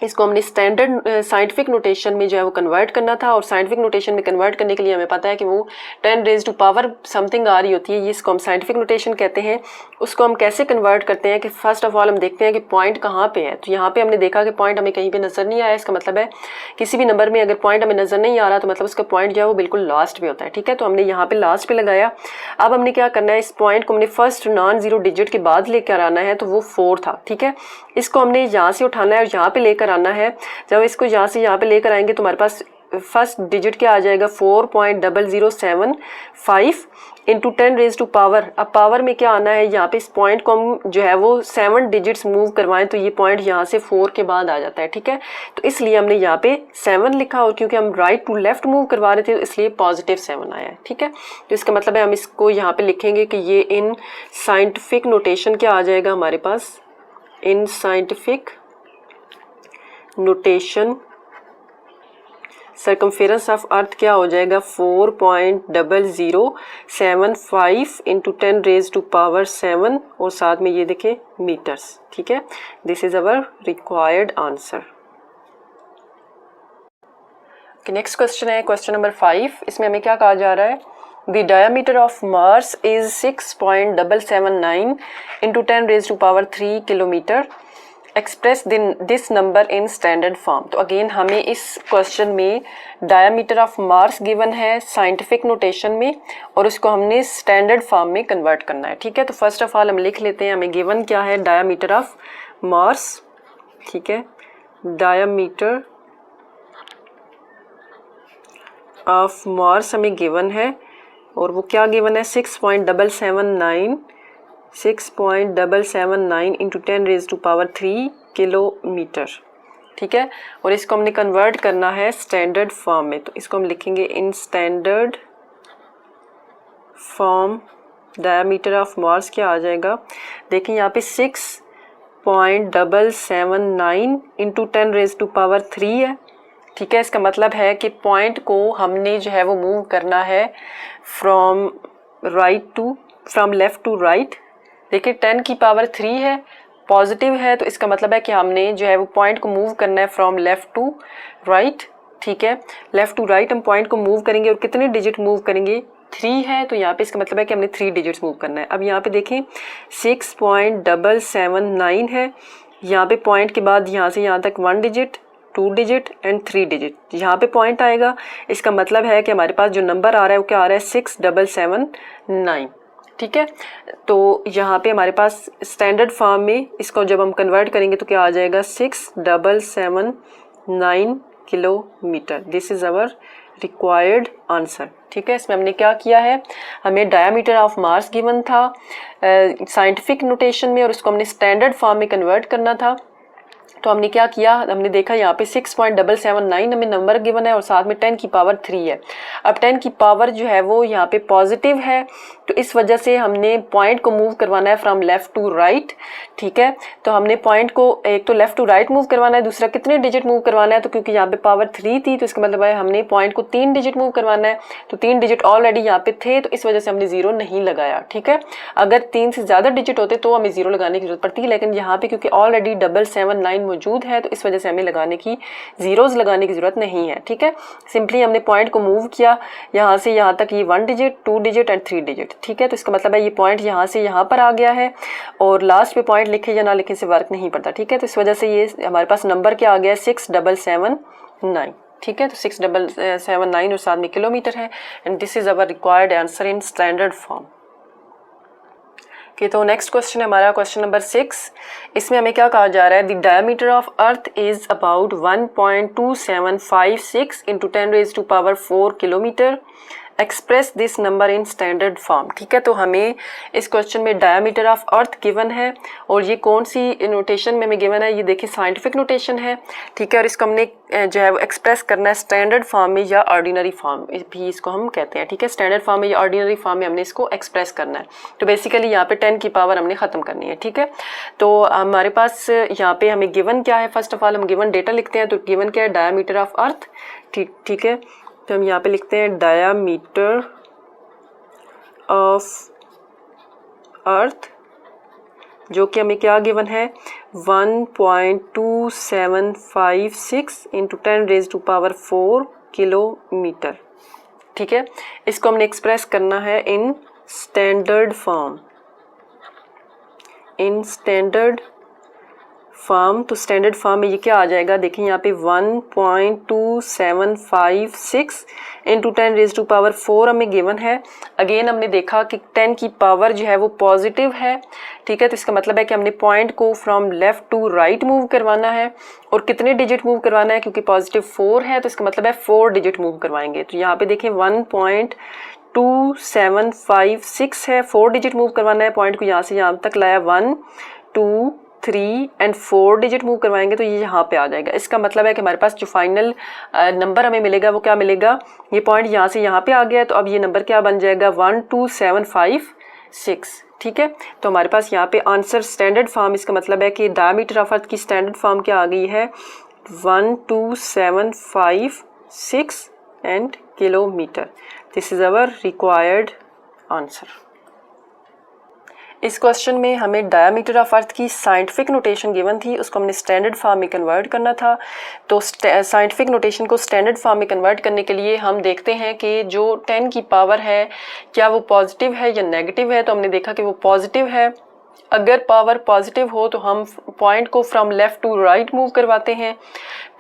इसको हमने स्टैंडर्ड साइंटिफिक नोटेशन में जो है वो कन्वर्ट करना था। और साइंटिफिक नोटेशन में कन्वर्ट करने के लिए हमें पता है कि वो 10⁻⁻ समथिंग आ रही होती है, ये इसको हम साइंटिफिक नोटेशन कहते हैं। उसको हम कैसे कन्वर्ट करते हैं कि फर्स्ट ऑफ ऑल हम देखते हैं कि पॉइंट कहाँ पे है। तो यहाँ पे हमने देखा कि पॉइंट हमें कहीं पे नज़र नहीं आया, इसका मतलब है किसी भी नंबर में अगर पॉइंट हमें नज़र नहीं आ रहा तो मतलब उसका पॉइंट जो है वो बिल्कुल लास्ट पे होता है, ठीक है। तो हमने यहाँ पे लास्ट पे लगाया। अब हमने क्या करना है, इस पॉइंट को हमने फर्स्ट नॉन ज़ीरो डिजिट के बाद लेकर आना है, तो वो 4 था, ठीक है। इसको हमने यहाँ से उठाना है और यहाँ पे लेकर आना है। जब इसको यहाँ से यहाँ पे लेकर आएंगे तो हमारे पास फर्स्ट डिजिट क्या आ जाएगा, 4.0075 इंटू 10⁻। अब पावर में क्या आना है, यहाँ पे इस पॉइंट को हम जो है वो 7 डिजिट्स मूव करवाएं तो ये पॉइंट यहाँ से 4 के बाद आ जाता है, ठीक है। तो इसलिए हमने यहाँ पे 7 लिखा और क्योंकि हम राइट टू लेफ्ट मूव करवा रहे थे तो इसलिए +7 आया है, ठीक है। तो इसका मतलब है हम इसको यहाँ पे लिखेंगे कि ये इन साइंटिफिक नोटेशन क्या आ जाएगा हमारे पास, in scientific notation circumference of earth क्या हो जाएगा 4.0075 इंटू 10⁻⁷ और साथ में ये देखें मीटर्स। ठीक है, this is our required answer. Next question है क्वेश्चन नंबर 5। इसमें हमें क्या कहा जा रहा है, the diameter of Mars is 6.779 into 10⁻³ kilometre, express this number in standard form. तो अगेन हमें इस क्वेश्चन में डायमीटर ऑफ मार्स गिवन है साइंटिफिक नोटेशन में और उसको हमने स्टैंडर्ड फॉर्म में कन्वर्ट करना है। ठीक है, तो फर्स्ट ऑफ ऑल हम लिख लेते हैं हमें गिवन क्या है, डायमीटर ऑफ मार्स। ठीक है, डायमीटर ऑफ मार्स हमें गिवन है और वो क्या गिवन है 6.779 इंटू 10⁻³ किलोमीटर। ठीक है, और इसको हमने कन्वर्ट करना है स्टैंडर्ड फॉर्म में, तो इसको हम लिखेंगे इन standard form diameter of Mars क्या आ जाएगा, देखिए यहाँ पे 6.779 इंटू 10⁻³ है। ठीक है, इसका मतलब है कि पॉइंट को हमने जो है वो मूव करना है फ्रॉम लेफ़्ट टू राइट। देखिए 10⁻³ है, पॉजिटिव है, तो इसका मतलब है कि हमने जो है वो पॉइंट को मूव करना है फ्रॉम लेफ़्ट टू राइट। ठीक है, लेफ़्ट टू राइट हम पॉइंट को मूव करेंगे और कितने डिजिट मूव करेंगे, 3 है, तो यहाँ पे इसका मतलब है कि हमने 3 डिजिट्स मूव करना है। अब यहाँ पे देखें 6.779 है, यहाँ पे पॉइंट के बाद यहाँ से यहाँ तक 1 डिजिट, 2 डिजिट एंड 3 डिजिट यहाँ पे पॉइंट आएगा। इसका मतलब है कि हमारे पास जो नंबर आ रहा है वो क्या आ रहा है 6.779। ठीक है, तो यहाँ पे हमारे पास स्टैंडर्ड फॉर्म में इसको जब हम कन्वर्ट करेंगे तो क्या आ जाएगा 6.779 kilometre. This is our required answer. ठीक है, इसमें हमने क्या किया है, हमें डायमीटर ऑफ मार्स गिवन था साइंटिफिक नोटेशन में और उसको हमने स्टैंडर्ड फॉर्म में कन्वर्ट करना था। तो हमने क्या किया, हमने देखा यहाँ पे 6.779 हमें नंबर गिवन है और साथ में 10⁻³ है। अब 10 की पावर जो है वो यहाँ पे पॉजिटिव है, तो इस वजह से हमने पॉइंट को मूव करवाना है फ्रॉम लेफ़्ट टू राइट। ठीक है, तो हमने पॉइंट को एक तो लेफ़्ट टू राइट मूव करवाना है, दूसरा कितने डिजिट मूव करवाना है, तो क्योंकि यहाँ पे पावर 3 थी तो इसका मतलब है हमने पॉइंट को 3 डिजिट मूव करवाना है, तो 3 डिजिट ऑलरेडी यहाँ पे थे तो इस वजह से हमने 0 नहीं लगाया। ठीक है, अगर 3 से ज़्यादा डिजिट होते तो हमें 0 लगाने की जरूरत पड़ती, लेकिन यहाँ पे क्योंकि ऑलरेडी 779 मौजूद है तो इस वजह से हमें लगाने की जीरोस लगाने की जरूरत नहीं है। ठीक है, सिंपली हमने पॉइंट को मूव किया यहाँ से यहाँ तक, ये 1 डिजिट, 2 डिजिट एंड 3 डिजिट। ठीक है, तो इसका मतलब है ये पॉइंट यहाँ से यहाँ पर आ गया है और लास्ट पे पॉइंट लिखे या ना लिखे से वर्क नहीं पड़ता। ठीक है, तो इस वजह से ये हमारे पास नंबर क्या आ गया 6.779। ठीक है, तो 6.779 और साथ में किलोमीटर है and this is our required answer in standard form. तो नेक्स्ट क्वेश्चन है हमारा क्वेश्चन नंबर 6। इसमें हमें क्या कहा जा रहा है, the diameter of earth is about 1.2756 into 10⁻⁴ kilometre, express this number in standard form. ठीक है, तो हमें इस क्वेश्चन में डायमीटर ऑफ अर्थ गिवन है और ये कौन सी नोटेशन में हमें गिवन है, ये देखिए साइंटिफिक नोटेशन है। ठीक है, और इसको हमने जो है वो एक्सप्रेस करना है स्टैंडर्ड फॉर्म में या ऑर्डिनरी फॉर्म भी इसको हम कहते हैं। ठीक है, स्टैंडर्ड फॉर्म में या ऑर्डिनरी फॉर्म में हमने इसको एक्सप्रेस करना है। तो बेसिकली यहाँ पे 10 की पावर हमने ख़त्म करनी है। ठीक है, तो हमारे पास यहाँ पे हमें गिवन क्या है, फर्स्ट ऑफ ऑल हम गिवन डेटा लिखते हैं। तो गिवन क्या है, डायमीटर ऑफ अर्थ। ठीक है, तो हम यहाँ पे लिखते हैं डायमीटर ऑफ अर्थ, जो कि हमें क्या गिवन है 1.2756 इंटू 10⁻⁴ किलोमीटर। ठीक है, इसको हमने एक्सप्रेस करना है इन स्टैंडर्ड फॉर्म, इन स्टैंडर्ड फॉर्म। तो स्टैंडर्ड फॉर्म में ये क्या आ जाएगा, देखिए यहाँ पे 1.2756 इंटू 10⁻⁴ हमें गिवन है। अगेन हमने देखा कि 10 की पावर जो है वो पॉजिटिव है। ठीक है, तो इसका मतलब है कि हमने पॉइंट को from left to right move करवाना है और कितने डिजिट मूव करवाना है, क्योंकि पॉजिटिव 4 है तो इसका मतलब है 4 डिजिट मूव करवाएंगे। तो यहाँ पे देखें 1.2756 है, 4 डिजिट मूव करवाना है, पॉइंट को यहाँ से यहाँ तक लाया 1 2 3 एंड 4 डिजिट मूव करवाएंगे तो ये यहाँ पे आ जाएगा। इसका मतलब है कि हमारे पास जो फाइनल नंबर हमें मिलेगा वो क्या मिलेगा, ये पॉइंट यहाँ से यहाँ पे आ गया है तो अब ये नंबर क्या बन जाएगा 12756। ठीक है। तो हमारे पास यहाँ पे आंसर स्टैंडर्ड फॉर्म, इसका मतलब है कि डायमीटर ऑफ अर्थ की स्टैंडर्ड फॉर्म क्या आ गई है 12756 and kilometre. This is our required answer. इस क्वेश्चन में हमें डायमीटर ऑफ अर्थ की साइंटिफिक नोटेशन गिवन थी, उसको हमने स्टैंडर्ड फॉर्म में कन्वर्ट करना था। तो साइंटिफिक नोटेशन को स्टैंडर्ड फॉर्म में कन्वर्ट करने के लिए हम देखते हैं कि जो 10 की पावर है क्या वो पॉजिटिव है या नेगेटिव है। तो हमने देखा कि वो पॉजिटिव है। अगर पावर पॉजिटिव हो तो हम पॉइंट को from left to right move करवाते हैं।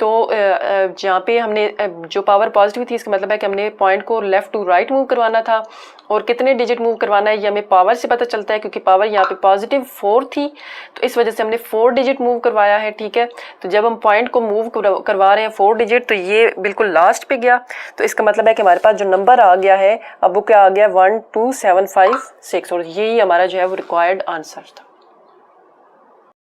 तो जहाँ पे हमने जो पावर पॉजिटिव थी इसका मतलब है कि हमने पॉइंट को लेफ़्ट टू राइट मूव करवाना था। और कितने डिजिट मूव करवाना है ये हमें पावर से पता चलता है, क्योंकि पावर यहाँ पे पॉजिटिव 4 थी तो इस वजह से हमने 4 डिजिट मूव करवाया है। ठीक है, तो जब हम पॉइंट को मूव करवा रहे हैं 4 डिजिट तो ये बिल्कुल लास्ट पे गया। तो इसका मतलब है कि हमारे पास जो नंबर आ गया है अब वो क्या आ गया 12756 और यही हमारा जो है वो रिक्वायर्ड आंसर।